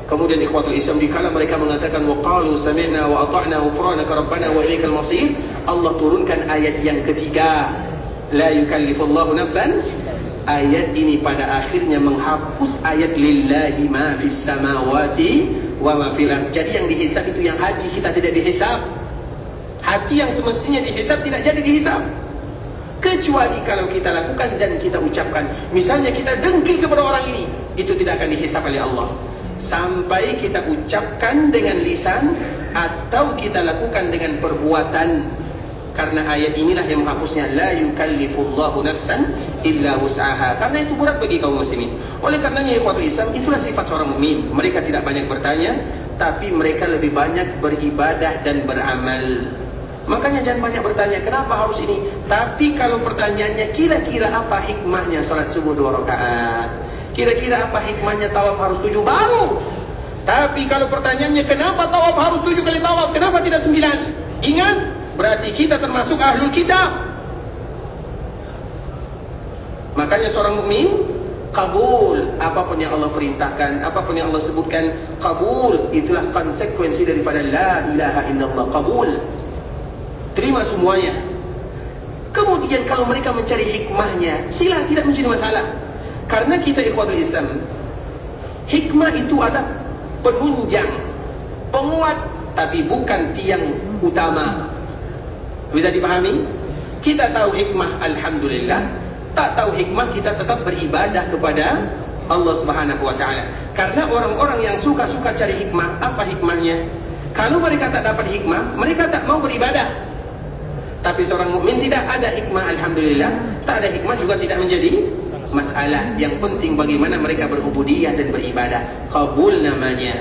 Kemudian ikhwatul Islam, dikala mereka mengatakan wa qalu sami'na wa ata'na ghufranaka rabbana wa ilaikal masir, Allah turunkan ayat yang ketiga, la yukallifullahu nafsan. Ayat ini pada akhirnya menghapus ayat lillahi ma fis samawati wa ma fil ardh. Jadi yang dihisab itu yang hati, kita tidak dihisab. Hati yang semestinya dihisab tidak jadi dihisab, kecuali kalau kita lakukan dan kita ucapkan. Misalnya kita dengki kepada orang ini, itu tidak akan dihisab oleh Allah sampai kita ucapkan dengan lisan atau kita lakukan dengan perbuatan. Karena ayat inilah yang menghapusnya, la yukallifullahu nafsan illa wus'aha. Karena itu berat bagi kaum muslimin. Oleh karenanya ikhwatul Islam, itulah sifat seorang mukmin. Mereka tidak banyak bertanya, tapi mereka lebih banyak beribadah dan beramal. Makanya jangan banyak bertanya, kenapa harus ini? Tapi kalau pertanyaannya, kira-kira apa hikmahnya salat subuh 2 rakaat? Kira-kira apa hikmahnya tawaf harus 7? Baru. Tapi kalau pertanyaannya, kenapa tawaf harus 7 kali tawaf? Kenapa tidak 9? Ingat, berarti kita termasuk ahlul kitab. Makanya seorang mukmin kabul, apapun yang Allah perintahkan, apapun yang Allah sebutkan, kabul. Itulah konsekuensi daripada la ilaha illallah, kabul. Terima semuanya. Kemudian kalau mereka mencari hikmahnya, sila, tidak menjadi masalah. Karena kita ikhwatul Islam, hikmah itu adalah penunjang, penguat, tapi bukan tiang utama. Bisa dipahami? Kita tahu hikmah, alhamdulillah. Tak tahu hikmah, kita tetap beribadah kepada Allah Subhanahu wa ta'ala. Karena orang-orang yang suka-suka cari hikmah, apa hikmahnya? Kalau mereka tak dapat hikmah, mereka tak mau beribadah. Tapi seorang mukmin tidak ada hikmah, alhamdulillah. Tak ada hikmah juga tidak menjadi masalah. Yang penting bagaimana mereka berubudiyah dan beribadah. Qabul namanya.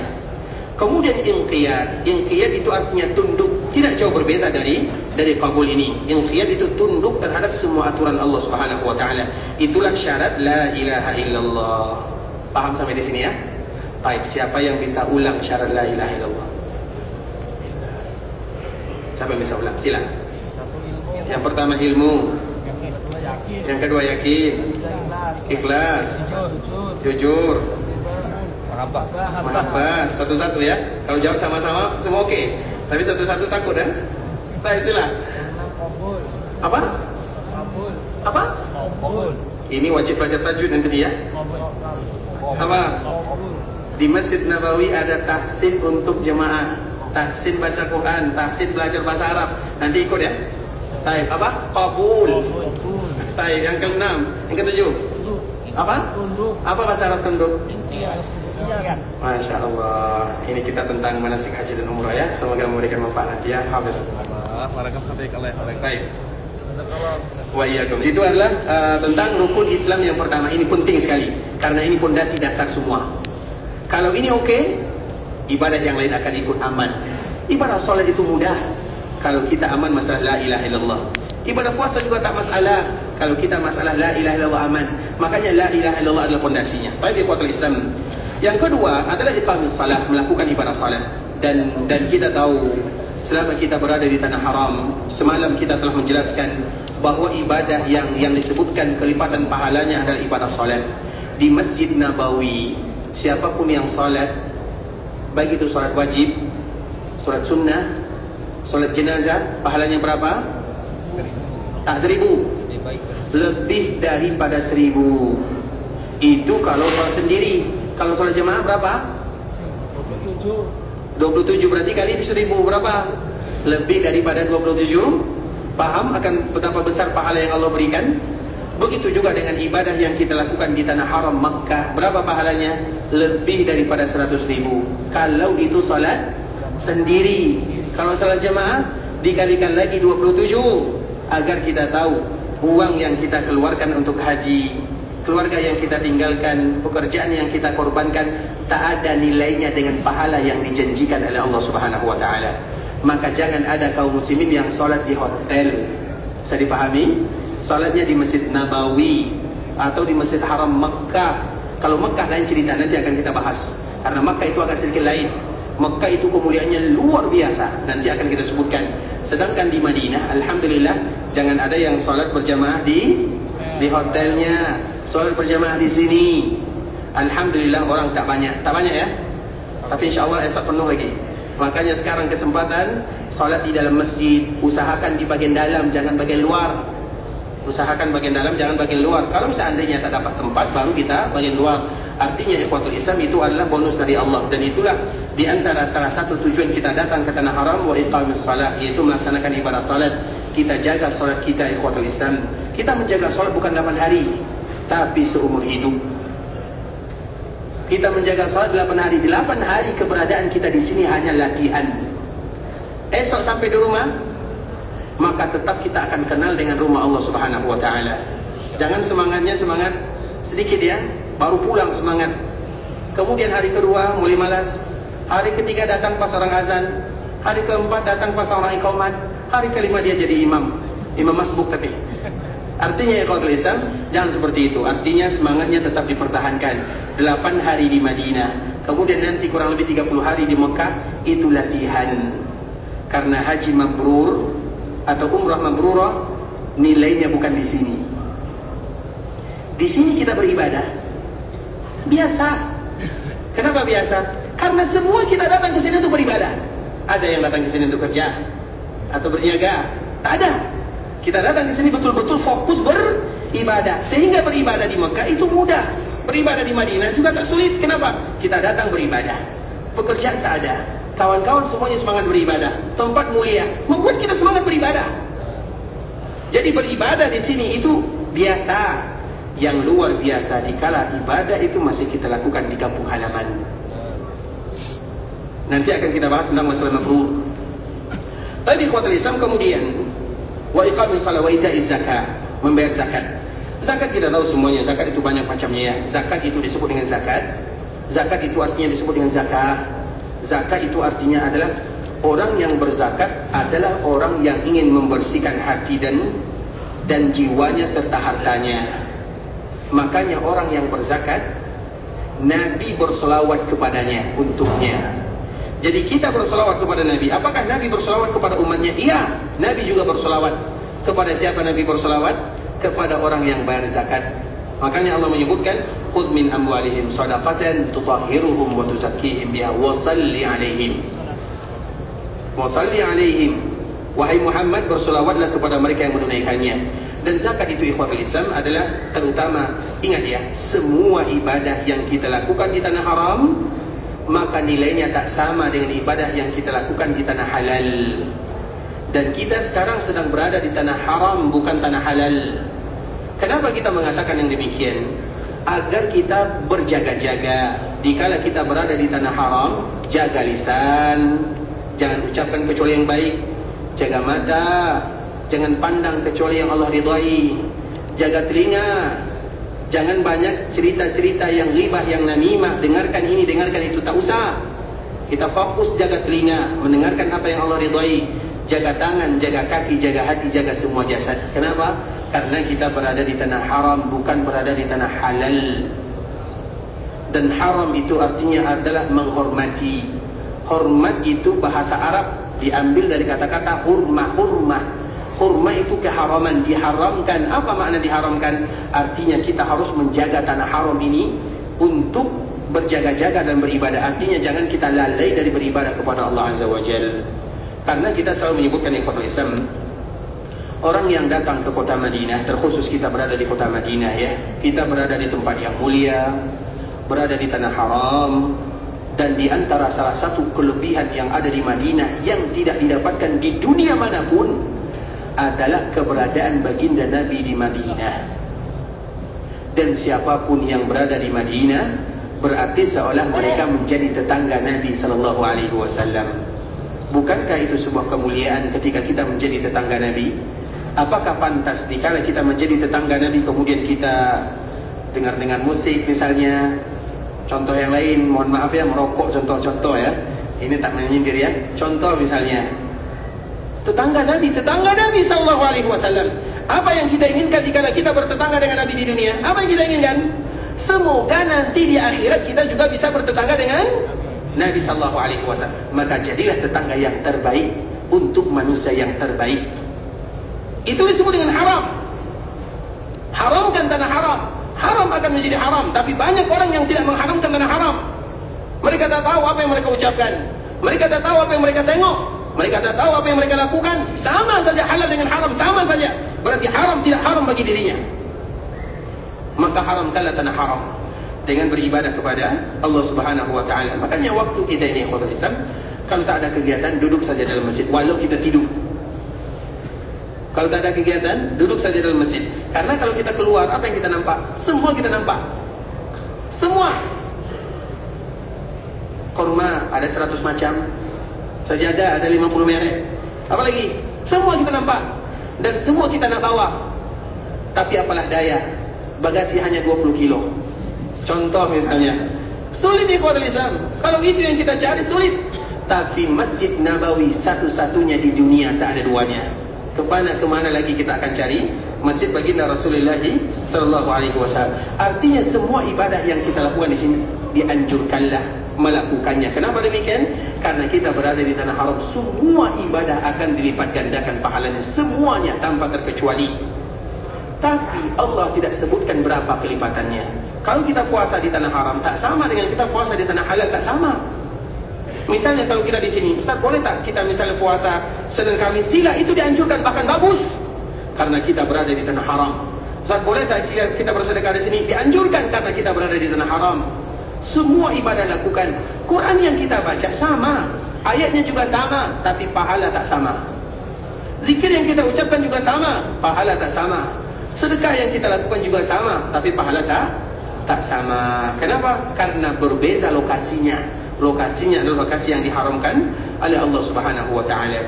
Kemudian inqiyad. Inqiyad itu artinya tunduk. Tidak jauh berbeza dari qabul ini. Inqiyad itu tunduk terhadap semua aturan Allah Subhanahu wa taala. Itulah syarat la ilaha illallah. Paham sampai di sini ya? Baik, siapa yang bisa ulang syarat la ilaha illallah? Siapa yang bisa ulang? Silakan. Yang pertama ilmu. Yang kedua yakin. Ikhlas. Jujur. Mahabbat. Satu-satu ya. Kalau jawab sama-sama semua oke. Tapi satu-satu takut kan? Baik, sila. Apa? Apa? Ini wajib belajar tajwid nanti ya. Apa? Di Masjid Nabawi ada tahsin untuk jemaah, tahsin baca Quran, tahsin belajar bahasa Arab. Nanti ikut ya. Baik, apa? Qabul. Baik, yang ke-6, yang ke-7. Apa? Apa bahasa Arab tunduk? Masya Allah. Ini kita tentang manasik haji dan umrah ya. Semoga memberikan manfaat nanti ya. Baik. Wa iyyakum. Itu adalah tentang rukun Islam yang pertama. Ini penting sekali karena ini pondasi dasar semua. Kalau ini oke, ibadah yang lain akan ikut aman. Ibadah salat itu mudah kalau kita aman masalah la ilaha illallah. Ibadah puasa juga tak masalah kalau kita masalah la ilaha illallah aman. Makanya la ilaha illallah adalah pondasinya. Baik ikhwatul Islam. Yang kedua adalah iqamis salat, melakukan ibadah salat. Dan kita tahu selama kita berada di tanah haram, semalam kita telah menjelaskan bahwa ibadah yang disebutkan kelipatan pahalanya adalah ibadah salat. di Masjid Nabawi, siapapun yang salat, baik itu salat wajib, salat sunnah, salat jenazah, pahalanya berapa? Tak 1000, lebih daripada 1000. Itu kalau salat sendiri. Kalau salat jemaah berapa? 27, berarti kali 1000 berapa? Lebih daripada 27. Paham akan betapa besar pahala yang Allah berikan? Begitu juga dengan ibadah yang kita lakukan di tanah haram Makkah. Berapa pahalanya? Lebih daripada 100.000. Kalau itu salat sendiri. Kalau salat jemaah dikalikan lagi 27, agar kita tahu uang yang kita keluarkan untuk haji, keluarga yang kita tinggalkan, pekerjaan yang kita korbankan, tak ada nilainya dengan pahala yang dijanjikan oleh Allah Subhanahu wa taala. Maka jangan ada kaum muslimin yang salat di hotel. Bisa dipahami? Salatnya di Masjid Nabawi atau di Masjid Haram Makkah. Kalau Makkah lain cerita, nanti akan kita bahas. Karena Makkah itu agak sedikit lain. Makkah itu kemuliaannya luar biasa, nanti akan kita sebutkan. Sedangkan di Madinah, alhamdulillah, jangan ada yang salat berjamaah di hotelnya. Salat berjamaah di sini. Alhamdulillah orang tak banyak ya. Tapi insyaAllah esok penuh lagi. Makanya sekarang kesempatan salat di dalam masjid, usahakan di bagian dalam, jangan bagian luar. Usahakan bagian dalam, jangan bagian luar. Kalau seandainya tak dapat tempat, baru kita bagian luar. Artinya ikhwatul Islam itu adalah bonus dari Allah. Dan itulah di antara salah satu tujuan kita datang ke tanah haram, wa iqamis salat, yaitu melaksanakan ibadah salat. Kita jaga salat kita ikhwatul Islam. Kita menjaga salat bukan 8 hari, tapi seumur hidup. Kita menjaga salat 8 hari. 8 hari keberadaan kita di sini hanya latihan. Esok sampai di rumah, maka tetap kita akan kenal dengan rumah Allah Subhanahu wa taala. Jangan semangat sedikit ya, baru pulang semangat. Kemudian hari kedua mulai malas. Hari ketiga datang pas orang azan. Hari keempat datang pas orang iqamat. Hari kelima dia jadi imam masbuk tapi. Artinya ya kalau Islam jangan seperti itu. Artinya semangatnya tetap dipertahankan. 8 hari di Madinah, kemudian nanti kurang lebih 30 hari di Mekah, itu latihan. Karena haji mabrur atau umrah mabrurah nilainya bukan di sini. Di sini kita beribadah biasa. Kenapa biasa? Karena semua kita datang ke sini untuk beribadah. Ada yang datang ke sini untuk kerja atau berniaga? Tak ada. Kita datang ke sini betul-betul fokus beribadah. Sehingga beribadah di Mekah itu mudah. Beribadah di Madinah juga tak sulit. Kenapa? Kita datang beribadah. Pekerjaan tak ada. Kawan-kawan semuanya semangat beribadah. Tempat mulia membuat kita semangat beribadah. Jadi beribadah di sini itu biasa. Yang luar biasa dikala ibadah itu masih kita lakukan di kampung halaman. Nanti akan kita bahas tentang masalah mabrur. Tapi ikhwatul Islam, kemudian wa iqamis shalah wa ita'iz zakat, membayar zakat. Zakat kita tahu semuanya, zakat itu banyak macamnya ya. Zakat itu disebut dengan zakat. Zakat itu artinya disebut dengan zakah. Zakat itu artinya adalah orang yang berzakat adalah orang yang ingin membersihkan hati dan jiwanya serta hartanya. Makanya orang yang berzakat, Nabi berselawat kepadanya untuknya. Jadi kita berselawat kepada Nabi. Apakah Nabi berselawat kepada umatnya? Iya, Nabi juga berselawat. Kepada siapa Nabi berselawat? Kepada orang yang bayar zakat. Makanya Allah menyebutkan, khudh min amwalihim shadaqatan tutahhiruhum wa tuzakkihim biha wa salli alaihim. Wa salli alaihim. Wahai Muhammad, berselawatlah kepada mereka yang menunaikannya. Dan zakat itu ikhwatul Islam adalah terutama, ingat ya, semua ibadah yang kita lakukan di tanah haram, maka nilainya tak sama dengan ibadah yang kita lakukan di tanah halal. Dan kita sekarang sedang berada di tanah haram, bukan tanah halal. Kenapa kita mengatakan yang demikian? Agar kita berjaga-jaga. Dikala kita berada di tanah haram, jaga lisan, jangan ucapkan kecuali yang baik. Jaga mata, jangan pandang kecuali yang Allah ridhai. Jaga telinga, jangan banyak cerita-cerita yang ghibah, yang namimah. Dengarkan ini, dengarkan itu, tak usah. Kita fokus jaga telinga, mendengarkan apa yang Allah ridhai. Jaga tangan, jaga kaki, jaga hati, jaga semua jasad. Kenapa? Karena kita berada di tanah haram, bukan berada di tanah halal. Dan haram itu artinya adalah menghormati. Hormat itu bahasa Arab diambil dari kata-kata hurmah. Hurmah Kurma itu keharaman, diharamkan. Apa makna diharamkan? Artinya kita harus menjaga tanah haram ini untuk berjaga-jaga dan beribadah. Artinya jangan kita lalai dari beribadah kepada Allah Azza wa Jalla. Karena kita selalu menyebutkan ikhwatul Islam, orang yang datang ke kota Madinah, terkhusus kita berada di kota Madinah ya, kita berada di tempat yang mulia, berada di tanah haram, dan di antara salah satu kelebihan yang ada di Madinah yang tidak didapatkan di dunia manapun adalah keberadaan baginda Nabi di Madinah. Dan siapapun yang berada di Madinah berarti seolah mereka menjadi tetangga Nabi sallallahu alaihi wasallam. Bukankah itu sebuah kemuliaan ketika kita menjadi tetangga Nabi? Apakah pantas dikala kita menjadi tetangga Nabi kemudian kita dengar musik misalnya? Contoh yang lain, mohon maaf ya, merokok, contoh-contoh ya. Ini tak menyindir ya. Contoh misalnya, tetangga Nabi sallallahu alaihi wasallam. Apa yang kita inginkan jika kita bertetangga dengan Nabi di dunia? Apa yang kita inginkan? Semoga nanti di akhirat kita juga bisa bertetangga dengan Nabi sallallahu alaihi wasallam. Maka jadilah tetangga yang terbaik untuk manusia yang terbaik. Itu disebut dengan haram. Haramkan tanah haram. Haram akan menjadi haram. Tapi banyak orang yang tidak mengharamkan tanah haram. Mereka tak tahu apa yang mereka ucapkan. Mereka tak tahu apa yang mereka tengok. Mereka tak tahu apa yang mereka lakukan. Sama saja halal dengan haram, sama saja. Berarti haram tidak haram bagi dirinya. Maka haramkanlah tanah haram dengan beribadah kepada Allah Subhanahu wa taala. Makanya waktu kita ini ikhwatul Islam, kalau tak ada kegiatan duduk saja dalam masjid walau kita tidur. Kalau tak ada kegiatan duduk saja dalam masjid. Karena kalau kita keluar apa yang kita nampak? Semua kita nampak. Semua. Kurma ada 100 macam. Sajadah ada 50 merek. Apa lagi? Semua kita nampak. Dan semua kita nak bawa. Tapi apalah daya, bagasi hanya 20 kilo. Contoh misalnya, sulit ikhwatul Islam. Kalau itu yang kita cari sulit. Tapi Masjid Nabawi satu-satunya di dunia, tak ada duanya. Kemana lagi kita akan cari masjid baginda Rasulullah sallallahu alaihi wasallam. Artinya semua ibadah yang kita lakukan di sini dianjurkanlah melakukannya. Kenapa demikian? Karena kita berada di tanah haram, semua ibadah akan dilipat gandakan pahalanya, semuanya tanpa terkecuali. Tapi Allah tidak sebutkan berapa kelipatannya. Kalau kita puasa di tanah haram tak sama dengan kita puasa di tanah halal, tak sama. Misalnya kalau kita di sini, Ustaz boleh tak kita misalnya puasa Senin Kamis? Sila, itu dianjurkan, bahkan bagus. Karena kita berada di tanah haram. Ustaz boleh tak kita bersedekah di sini? Dianjurkan karena kita berada di tanah haram. Semua ibadah lakukan. Quran yang kita baca sama, ayatnya juga sama, tapi pahala tak sama. Zikir yang kita ucapkan juga sama, pahala tak sama. Sedekah yang kita lakukan juga sama, tapi pahala tak sama. Kenapa? Karena berbeza lokasinya. Lokasinya adalah lokasi yang diharamkan oleh Allah Subhanahu wa taala.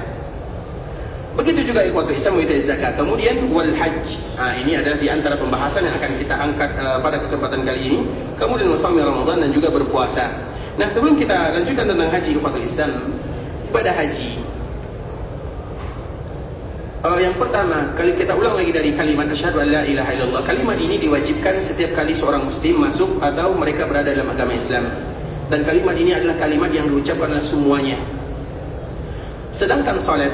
Begitu juga ikhwatul Islam wa zakat. Kemudian wal hajj. Ini adalah di antara pembahasan yang akan kita angkat pada kesempatan kali ini. Kemudian wasami Ramadan dan juga berpuasa. Nah, sebelum kita lanjutkan tentang haji ikhwatul Islam, ibadah haji. Yang pertama, kali kita ulang lagi dari kalimat asyhadu an la ilaha illallah. Kalimat ini diwajibkan setiap kali seorang muslim masuk atau mereka berada dalam agama Islam. Dan kalimat ini adalah kalimat yang diucapkan oleh semuanya. Sedangkan salat,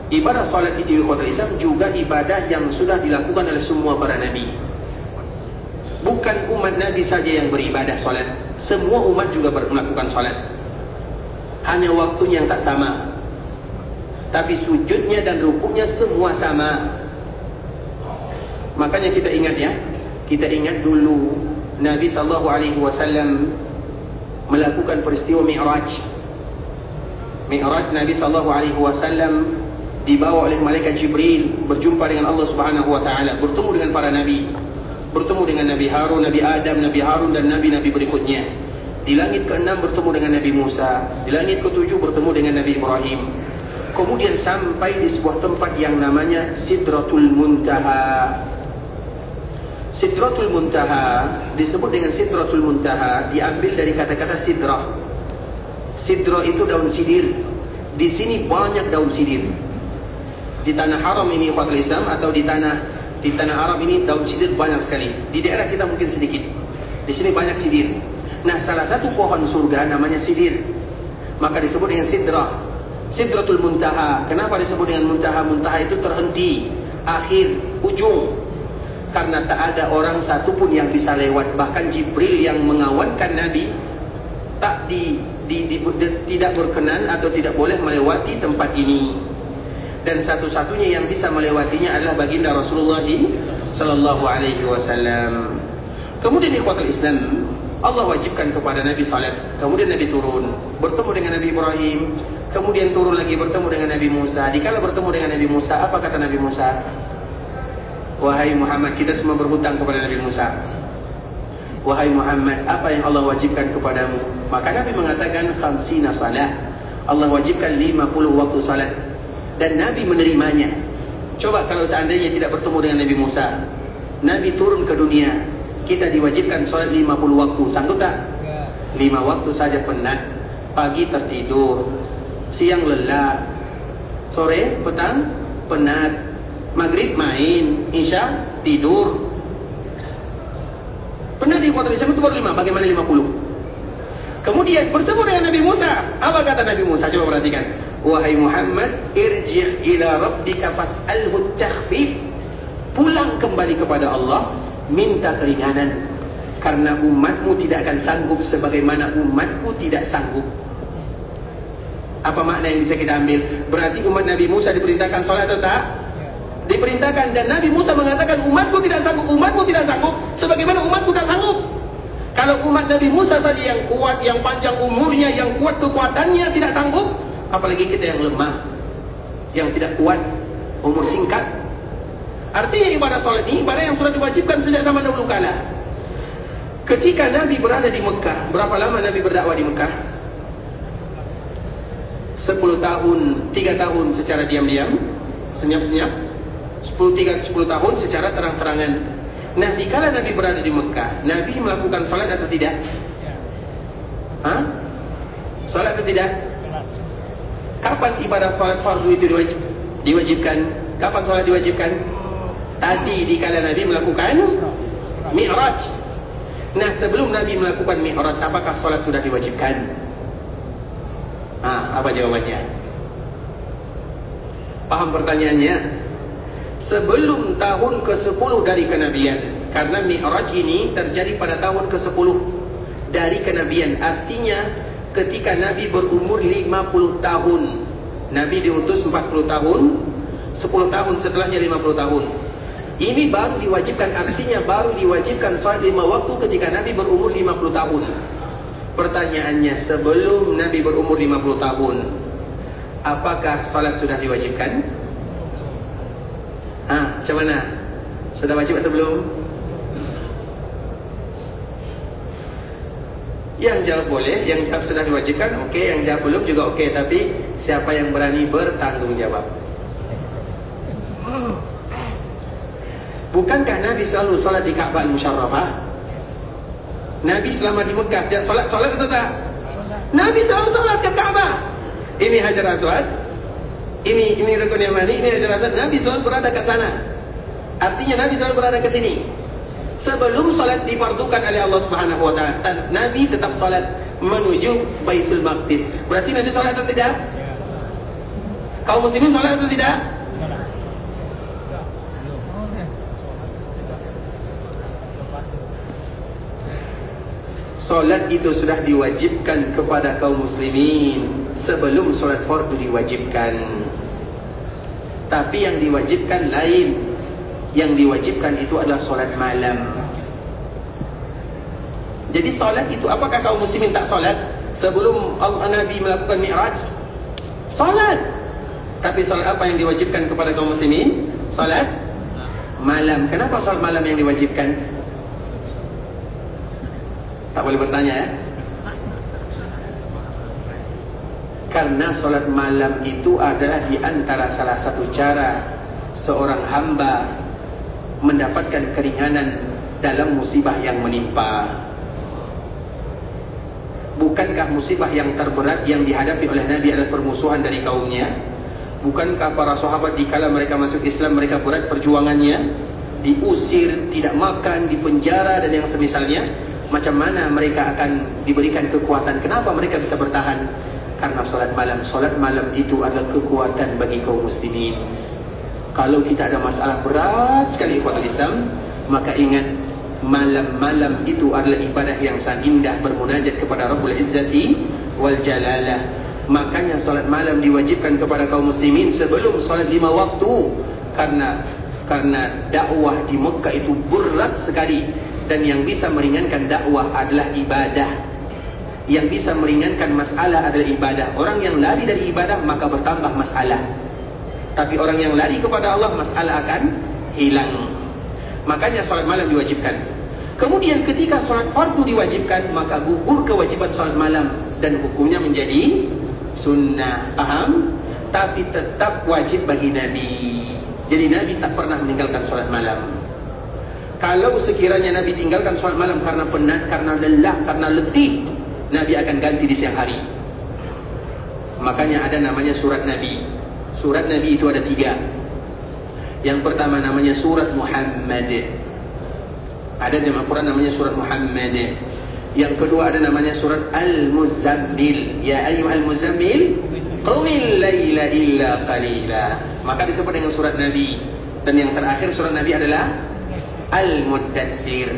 ibadah salat itu ikhwatul Islam juga ibadah yang sudah dilakukan oleh semua para nabi. Bukan umat Nabi saja yang beribadah salat, semua umat juga melakukan salat. Hanya waktunya yang tak sama. Tapi sujudnya dan rukuknya semua sama. Makanya kita ingat ya, kita ingat dulu Nabi SAW melakukan peristiwa Mi'raj. Mi'raj Nabi SAW dibawa oleh malaikat Jibril berjumpa dengan Allah Subhanahu wa taala, bertemu dengan para nabi, bertemu dengan Nabi Harun, Nabi Adam, Nabi Harun dan nabi-nabi berikutnya. Di langit ke-6 bertemu dengan Nabi Musa, di langit ke-7 bertemu dengan Nabi Ibrahim. Kemudian sampai di sebuah tempat yang namanya Sidratul Muntaha. Sidratul Muntaha disebut dengan Sidratul Muntaha diambil dari kata-kata sidrah. Sidrah itu daun sidir. Di sini banyak daun sidir. Di tanah haram ini ikhwatul Islam atau di tanah Arab ini daun sidir banyak sekali. Di daerah kita mungkin sedikit. Di sini banyak sidir. Nah, salah satu pohon surga namanya sidir. Maka disebut dengan sidrah. Sidratul Muntaha. Kenapa disebut dengan muntaha? Muntaha itu terhenti, akhir, ujung. Karena tak ada orang satupun yang bisa lewat. Bahkan Jibril yang mengawankan Nabi tidak berkenan atau tidak boleh melewati tempat ini. Dan satu-satunya yang bisa melewatinya adalah baginda Rasulullah sallallahu alaihi wasallam. Kemudian ikhwatul Islam, Allah wajibkan kepada Nabi salat. Kemudian Nabi turun, bertemu dengan Nabi Ibrahim. Kemudian turun lagi bertemu dengan Nabi Musa. Dikala bertemu dengan Nabi Musa, apa kata Nabi Musa? Wahai Muhammad, kita semua berhutang kepada Nabi Musa. Wahai Muhammad, apa yang Allah wajibkan kepadamu? Maka Nabi mengatakan 50 salah. Allah wajibkan 50 waktu salat. Dan Nabi menerimanya. Coba kalau seandainya tidak bertemu dengan Nabi Musa, Nabi turun ke dunia, kita diwajibkan salat 50 waktu. Sanggup tak? 5 waktu saja penat. Pagi tertidur, siang lelah, sore, petang, penat, maghrib main, isya tidur. Penat di kuartal Islam itu baru 5, bagaimana 50? Kemudian bertemu dengan Nabi Musa. Apa kata Nabi Musa? Coba perhatikan. Wahai Muhammad, irji' ila rabbika fas'alhu takhfif. Pulang kembali kepada Allah, minta keringanan. Karena umatmu tidak akan sanggup sebagaimana umatku tidak sanggup. Apa makna yang bisa kita ambil? Berarti umat Nabi Musa diperintahkan sholat atau tak? Diperintahkan. Dan Nabi Musa mengatakan umatku tidak sanggup. Umatmu tidak sanggup sebagaimana umatku tak sanggup. Kalau umat Nabi Musa saja yang kuat, yang panjang umurnya, yang kuat kekuatannya tidak sanggup, apalagi kita yang lemah, yang tidak kuat, umur singkat. Artinya ibadah sholat ini ibadah yang sudah diwajibkan sejak zaman dahulu kala. Ketika Nabi berada di Mekah, berapa lama Nabi berdakwah di Mekah? 10 tahun, 3 tahun secara diam-diam, senyap-senyap. 10 tahun secara terang-terangan. Nah, dikala Nabi berada di Mekah, Nabi melakukan salat atau tidak? Hah? Salat atau tidak? Kapan ibadah salat fardu itu diwajibkan? Kapan salat diwajibkan? Tadi dikala Nabi melakukan Mi'raj. Nah, sebelum Nabi melakukan Mi'raj, apakah salat sudah diwajibkan? Apa jawabannya? Paham pertanyaannya? Sebelum tahun ke-10 dari kenabian. Karena Mi'raj ini terjadi pada tahun ke-10 dari kenabian. Artinya ketika Nabi berumur 50 tahun. Nabi diutus 40 tahun, 10 tahun setelahnya 50 tahun. Ini baru diwajibkan, artinya baru diwajibkan salat 5 waktu ketika Nabi berumur 50 tahun. Pertanyaannya, sebelum Nabi berumur 50 tahun, apakah salat sudah diwajibkan? Macam mana? Sudah wajib atau belum? Yang jawab boleh, yang jawab sudah diwajibkan, oke. Yang jawab belum juga oke. Tapi siapa yang berani bertanggung jawab? Bukankah Nabi selalu salat di Ka'bah Al-Musharrafah? Nabi selama di Mekah dia salat atau tak? Nabi selalu salat ke Ka'bah. Ini Hajar Aswad, ini Rukun Yamani, ini Hajar Aswad. Nabi selalu berada ke sana. Artinya Nabi selalu berada ke sini. Sebelum salat difardukan oleh Allah Subhanahu wa taala, Nabi tetap salat menuju Baitul Maqdis. Berarti Nabi salat atau tidak? Kaum muslimin salat atau tidak? Salat itu sudah diwajibkan kepada kaum muslimin sebelum salat fardu diwajibkan. Tapi yang diwajibkan lain. Yang diwajibkan itu adalah salat malam. Jadi salat itu, apakah kaum muslimin tak salat sebelum Nabi melakukan Mi'raj? Salat. Tapi salat apa yang diwajibkan kepada kaum muslimin? Salat malam. Kenapa salat malam yang diwajibkan? Tak boleh bertanya ya? Karena salat malam itu adalah di antara salah satu cara seorang hamba mendapatkan keringanan dalam musibah yang menimpa. Bukankah musibah yang terberat yang dihadapi oleh Nabi adalah permusuhan dari kaumnya? Bukankah para sahabat dikala mereka masuk Islam, mereka berat perjuangannya, diusir, tidak makan, dipenjara dan yang semisalnya? Macam mana mereka akan diberikan kekuatan? Kenapa mereka bisa bertahan? Karena solat malam itu adalah kekuatan bagi kaum muslimin. Kalau kita ada masalah berat sekali ikhwatul Islam, maka ingat malam-malam itu adalah ibadah yang sangat indah, bermunajat kepada Rabbul Izzati wal Jalalah. Makanya solat malam diwajibkan kepada kaum muslimin sebelum solat 5 waktu. Karena dakwah di Mekah itu berat sekali, dan yang bisa meringankan dakwah adalah ibadah. Yang bisa meringankan masalah adalah ibadah. Orang yang lari dari ibadah maka bertambah masalah. Tapi orang yang lari kepada Allah, masalah akan hilang. Makanya solat malam diwajibkan. Kemudian ketika solat fardu diwajibkan, maka gugur kewajiban solat malam dan hukumnya menjadi sunnah. Paham? Tapi tetap wajib bagi Nabi. Jadi Nabi tak pernah meninggalkan solat malam. Kalau sekiranya Nabi tinggalkan solat malam karena penat, karena lelah, karena letih, Nabi akan ganti di siang hari. Makanya ada namanya surat Nabi. Surat Nabi itu ada 3. Yang pertama namanya surat Muhammad. Ada di Al-Quran namanya surat Muhammad. Yang kedua ada namanya surat Al-Muzammil. Ya ayyuhal muzammil qumil laila illa qalila. Maka disebut dengan surat Nabi. Dan yang terakhir surat Nabi adalah Al-Muddatsir.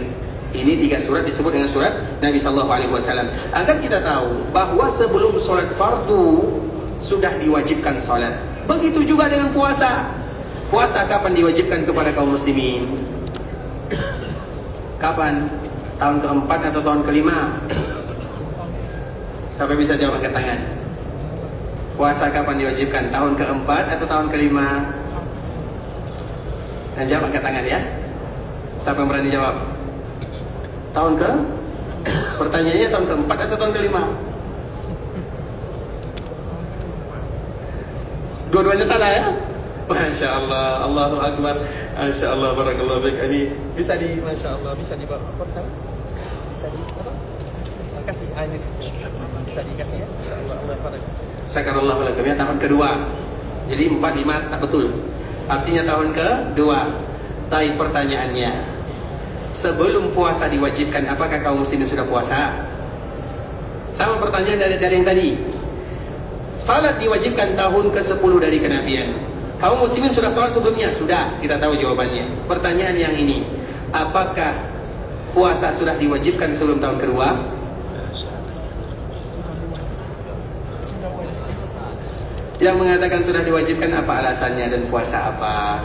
Ini 3 surat disebut dengan surat Nabi SAW. Agar kita tahu bahwa sebelum solat fardu sudah diwajibkan solat. Begitu juga dengan puasa. Puasa kapan diwajibkan kepada kaum muslimin? Kapan? Tahun ke-4 atau tahun ke-5? Siapa bisa jawab angkat tangan? Puasa kapan diwajibkan? Tahun ke-4 atau tahun ke-5? Dan jawab angkat tangan ya. Siapa yang berani jawab? Tahun ke? Pertanyaannya tahun ke-4 atau tahun ke-5? Dua-duanya salah ya? Masya Allah, Allahu Akbar. Masya Allah, barakallahu fiik. Ini bisa di, Masya Allah, bisa dibawa ke sana? Bisa di, apa? Kasih, ini bisa dikasih ya? Masya Allah, Allah Akbar. Syakarallahu lakum ya, tahun kedua. Jadi 4, 5 tak betul. Artinya tahun kedua. Tapi pertanyaannya, sebelum puasa diwajibkan, apakah kaum muslimin sudah puasa? Sama pertanyaan dari yang tadi. Salat diwajibkan tahun ke-10 dari kenabian. Kaum muslimin sudah salat sebelumnya? Sudah, kita tahu jawabannya. Pertanyaan yang ini, apakah puasa sudah diwajibkan sebelum tahun kedua? Yang mengatakan sudah diwajibkan apa alasannya dan puasa apa?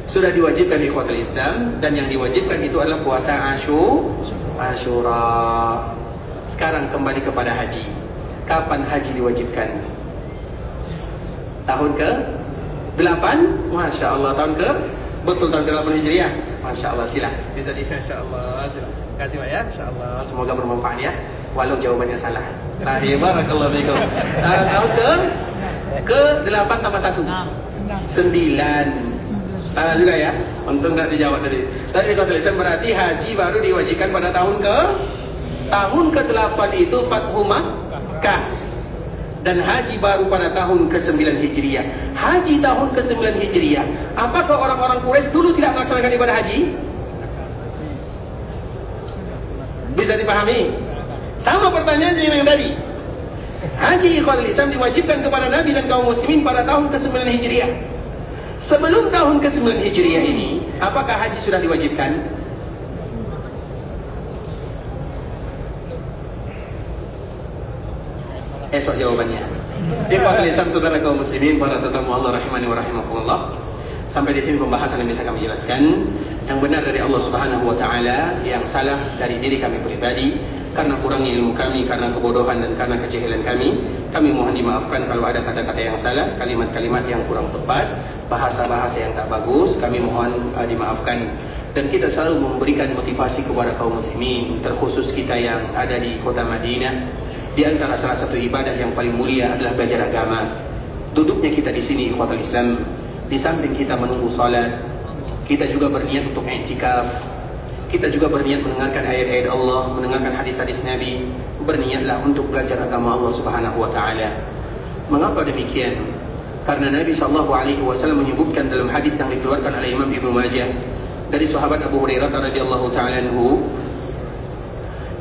Sudah diwajibkan ikhwatul Islam, dan yang diwajibkan itu adalah puasa Asyura. Sekarang kembali kepada haji. Kapan haji diwajibkan? Tahun ke-8? Masya Allah, tahun ke? Betul, tahun ke-8 Hijriah. Masya Allah, sila. Bisa di, Masya Allah, sila. Terima kasih Pak ya, Masya Allah. Semoga bermanfaat ya, walau jawabannya salah. Barakallahu fikum. Tahun ke-8 tambah 1? 9. Salah juga ya, untung tak dijawab tadi. Tapi kalau tulisan berarti haji baru diwajibkan pada tahun ke-8 itu Fathu Makkah, dan haji baru pada tahun ke-9 Hijriah. Haji tahun ke-9 Hijriah, apakah orang-orang Quraisy dulu tidak melaksanakan ibadah haji? Bisa dipahami? Sama pertanyaannya yang tadi. Haji ikhwanul Islam diwajibkan kepada Nabi dan kaum muslimin pada tahun ke-9 Hijriah. Sebelum tahun ke-9 Hijriah ini, apakah haji sudah diwajibkan? Esok jawabannya. Ikhwatul Islam, saudara kaum muslimin, para tetamu Allah rahimani wa rahimakumullah. Sampai di sini pembahasan yang bisa kami jelaskan. Yang benar dari Allah Subhanahu wa taala, yang salah dari diri kami pribadi karena kurang ilmu kami, karena kebodohan dan karena kejahilan kami. Kami mohon dimaafkan kalau ada kata-kata yang salah, kalimat-kalimat yang kurang tepat, bahasa-bahasa yang tak bagus, kami mohon dimaafkan. Dan kita selalu memberikan motivasi kepada kaum muslimin, terkhusus kita yang ada di kota Madinah. Di antara salah satu ibadah yang paling mulia adalah belajar agama. Duduknya kita di sini ikhwatul Islam, di samping kita menunggu salat, kita juga berniat untuk i'tikaf. Kita juga berniat mendengarkan ayat-ayat Allah, mendengarkan hadis-hadis Nabi. Berniatlah untuk belajar agama Allah Subhanahu wa taala. Mengapa demikian? Karena Nabi SAW menyebutkan dalam hadis yang dikeluarkan oleh Imam Ibnu Majah dari sahabat Abu Hurairah radhiyallahu taala anhu,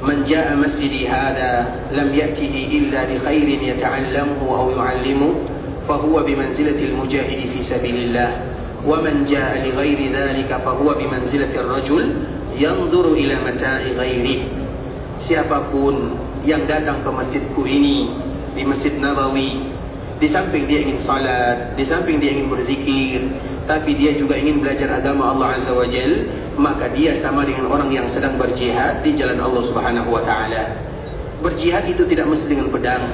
Man jaa masjidi hadha lam ya'tihi illa li khairin yata'allamuhu aw yu'allimuhu fahuwa bimanzilati al-mujahidi fi sabilillah wa man jaa li ghairi dhalika fahuwa bimanzilati ar-rajul yanzuru ila mata'i ghairi. Siapapun yang datang ke masjidku ini, di Masjid Nabawi, di samping dia ingin salat, di samping dia ingin berzikir, tapi dia juga ingin belajar agama Allah Azza wa Jal, maka dia sama dengan orang yang sedang berjihad di jalan Allah Subhanahu wa ta'ala. Berjihad itu tidak mesti dengan pedang,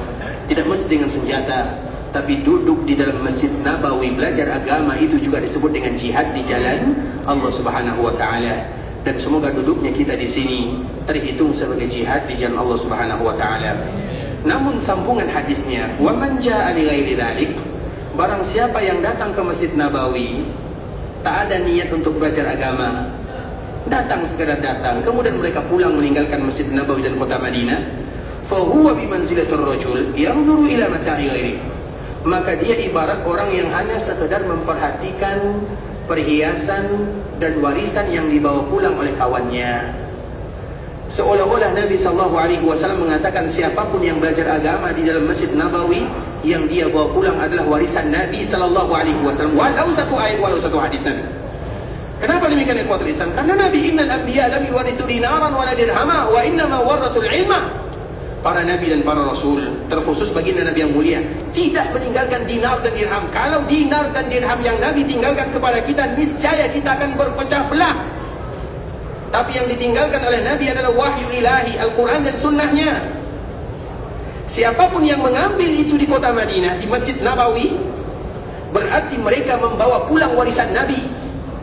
tidak mesti dengan senjata, tapi duduk di dalam Masjid Nabawi belajar agama itu juga disebut dengan jihad di jalan Allah Subhanahu wa ta'ala. Dan semoga duduknya kita di sini terhitung sebagai jihad di jalan Allah Subhanahu wa ta'ala. Namun sambungan hadisnya, wa man jaa'a li ghairi dzalik, barang siapa yang datang ke Masjid Nabawi tak ada niat untuk belajar agama, datang sekadar datang, kemudian mereka pulang meninggalkan Masjid Nabawi dan kota Madinah, fa huwa bi manzilatir rajul yanzuru ila mata'i ghairi, maka dia ibarat orang yang hanya sekedar memperhatikan perhiasan dan warisan yang dibawa pulang oleh kawannya. Seolah-olah Nabi SAW mengatakan siapapun yang belajar agama di dalam Masjid Nabawi, yang dia bawa pulang adalah warisan Nabi SAW, walau satu ayat, walau satu hadis Nabi. Kenapa demikian ikhwatul Islam? Karena Nabi, innal anbiya lam yuwarithu dinaran wala dirhama wa innama warathul ilma. Para Nabi dan para Rasul, terkhusus baginda Nabi yang mulia, tidak meninggalkan dinar dan dirham. Kalau dinar dan dirham yang Nabi tinggalkan kepada kita, niscaya kita akan berpecah belah. Tapi yang ditinggalkan oleh Nabi adalah wahyu ilahi, Al-Quran dan sunnahnya. Siapapun yang mengambil itu di kota Madinah, di Masjid Nabawi, berarti mereka membawa pulang warisan Nabi.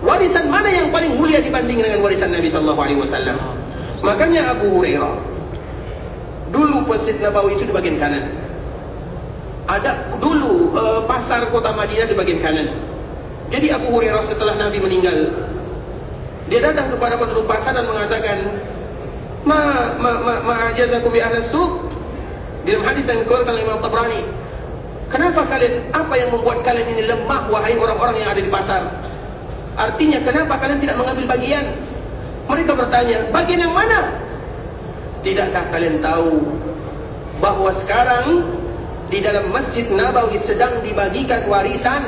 Warisan mana yang paling mulia dibanding dengan warisan Nabi SAW? Makanya Abu Hurairah, dulu Masjid Nabawi itu di bagian kanan. Ada dulu pasar kota Madinah di bagian kanan. Jadi Abu Hurairah setelah Nabi meninggal, dia datang kepada penduduk pasar dan mengatakan, ma ajazakum bi ahli suq. Dalam hadis yang dikeluarkan oleh Imam Tabrani, kenapa kalian, apa yang membuat kalian ini lemah wahai orang-orang yang ada di pasar? Artinya kenapa kalian tidak mengambil bagian? Mereka bertanya, bagian yang mana? Tidakkah kalian tahu bahwa sekarang di dalam Masjid Nabawi sedang dibagikan warisan?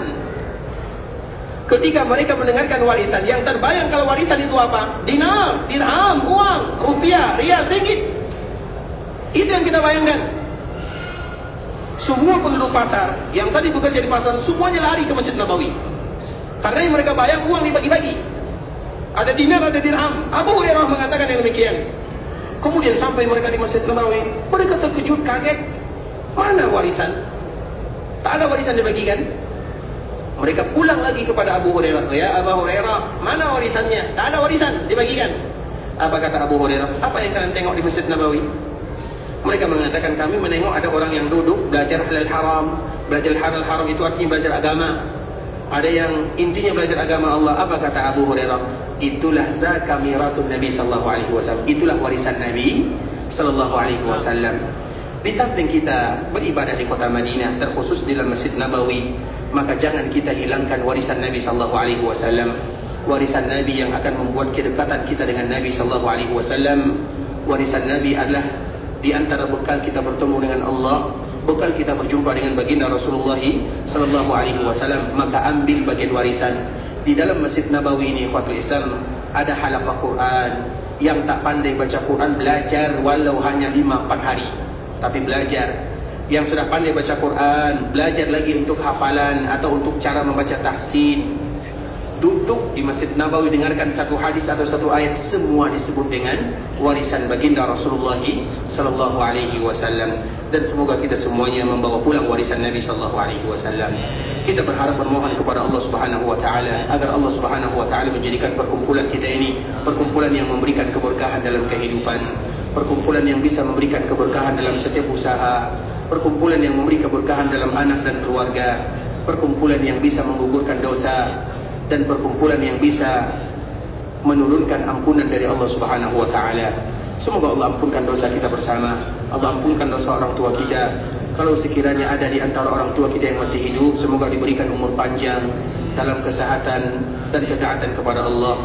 Ketika mereka mendengarkan warisan, yang terbayang kalau warisan itu apa? Dinar, dirham, uang, rupiah, rial, ringgit. Itu yang kita bayangkan. Semua penduduk pasar yang tadi bekerja di pasar, semuanya lari ke Masjid Nabawi, karena yang mereka bayang uang dibagi-bagi. Ada dinar, ada dirham. Abu Hurairah mengatakan yang demikian. Kemudian sampai mereka di Masjid Nabawi, mereka terkejut, kaget. Mana warisan? Tak ada warisan dibagikan. Mereka pulang lagi kepada Abu Hurairah. Ya Abu Hurairah, mana warisannya? Tak ada warisan dibagikan. Apa kata Abu Hurairah? Apa yang kalian tengok di Masjid Nabawi? Mereka mengatakan, kami menengok ada orang yang duduk belajar halal haram. Belajar halal haram itu artinya belajar agama. Ada yang intinya belajar agama Allah. Apa kata Abu Hurairah? Itulah zaka mirasun Nabi sallallahu alaihi wasallam. Itulah warisan Nabi sallallahu alaihi wasallam. Di samping kita beribadah di kota Madinah, terkhusus di dalam Masjid Nabawi, maka jangan kita hilangkan warisan Nabi sallallahu alaihi wasallam. Warisan Nabi yang akan membuat kedekatan kita dengan Nabi sallallahu alaihi wasallam. Warisan Nabi adalah di antara bekal kita bertemu dengan Allah, bekal kita berjumpa dengan baginda Rasulullah sallallahu alaihi wasallam. Maka ambil bagian warisan. Di dalam Masjid Nabawi ini, ikhwatul Islam, ada halaqah Quran. Yang tak pandai baca Quran, belajar walau hanya 5-4 hari, tapi belajar. Yang sudah pandai baca Quran, belajar lagi untuk hafalan atau untuk cara membaca tahsin. Duduk di Masjid Nabawi, dengarkan satu hadis atau satu ayat, semua disebut dengan warisan baginda Rasulullah sallallahu alaihi wasallam. Dan semoga kita semuanya membawa pulang warisan Nabi sallallahu alaihi wasallam. Kita berharap, bermohon kepada Allah Subhanahu wa taala agar Allah Subhanahu wa taala menjadikan perkumpulan kita ini perkumpulan yang memberikan keberkahan dalam kehidupan, perkumpulan yang bisa memberikan keberkahan dalam setiap usaha, perkumpulan yang memberi keberkahan dalam anak dan keluarga, perkumpulan yang bisa menggugurkan dosa, dan perkumpulan yang bisa menurunkan ampunan dari Allah Subhanahu wa taala. Semoga Allah ampunkan dosa kita bersama. Allah ampunkan dosa orang tua kita. Kalau sekiranya ada di antara orang tua kita yang masih hidup, semoga diberikan umur panjang dalam kesehatan dan ketaatan kepada Allah.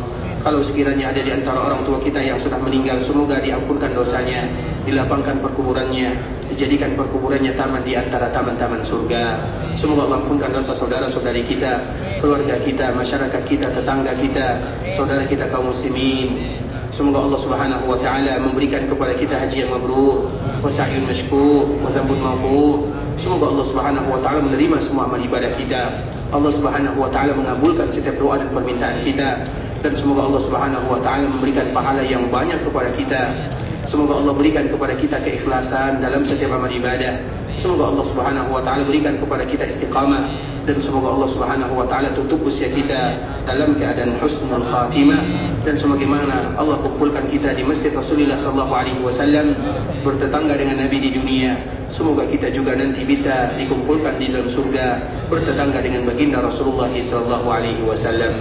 Kalau sekiranya ada di antara orang tua kita yang sudah meninggal, semoga diampunkan dosanya, dilapangkan perkuburannya, dijadikan perkuburannya taman di antara taman-taman surga. Semoga Allah ampunkan dosa saudara-saudari kita, keluarga kita, masyarakat kita, tetangga kita, saudara kita kaum muslimin. Semoga Allah Subhanahu wa taala memberikan kepada kita haji yang mabrur, wa sa'yun mashkur, wa dzambun maghfur. Semoga Allah Subhanahu wa taala menerima semua amal ibadah kita. Allah Subhanahu wa taala mengabulkan setiap doa dan permintaan kita, dan semoga Allah Subhanahu wa taala memberikan pahala yang banyak kepada kita. Semoga Allah berikan kepada kita keikhlasan dalam setiap amal ibadah. Semoga Allah Subhanahu wa taala berikan kepada kita istiqamah, dan semoga Allah Subhanahu wa taala tutup usia kita dalam keadaan husnul khatimah. Dan sebagaimana Allah kumpulkan kita di Masjid Rasulullah sallallahu alaihi wasallam bertetangga dengan Nabi di dunia, semoga kita juga nanti bisa dikumpulkan di dalam surga bertetangga dengan baginda Rasulullah sallallahu alaihi wasallam.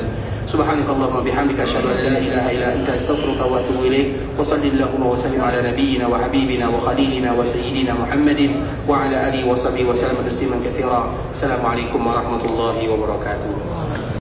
Subhanakallahumma bihamdika asyhadu an la ilaha illa anta astaghfiruka wa atubu ilaik. Wa sallallahu wa sallim ala nabiyyina wa habibina wa khalilina wa sayyidina Muhammadin wa ala alihi wa sahbihi wa sallam tasliman katsira. Assalamualaikum warahmatullahi wabarakatuh.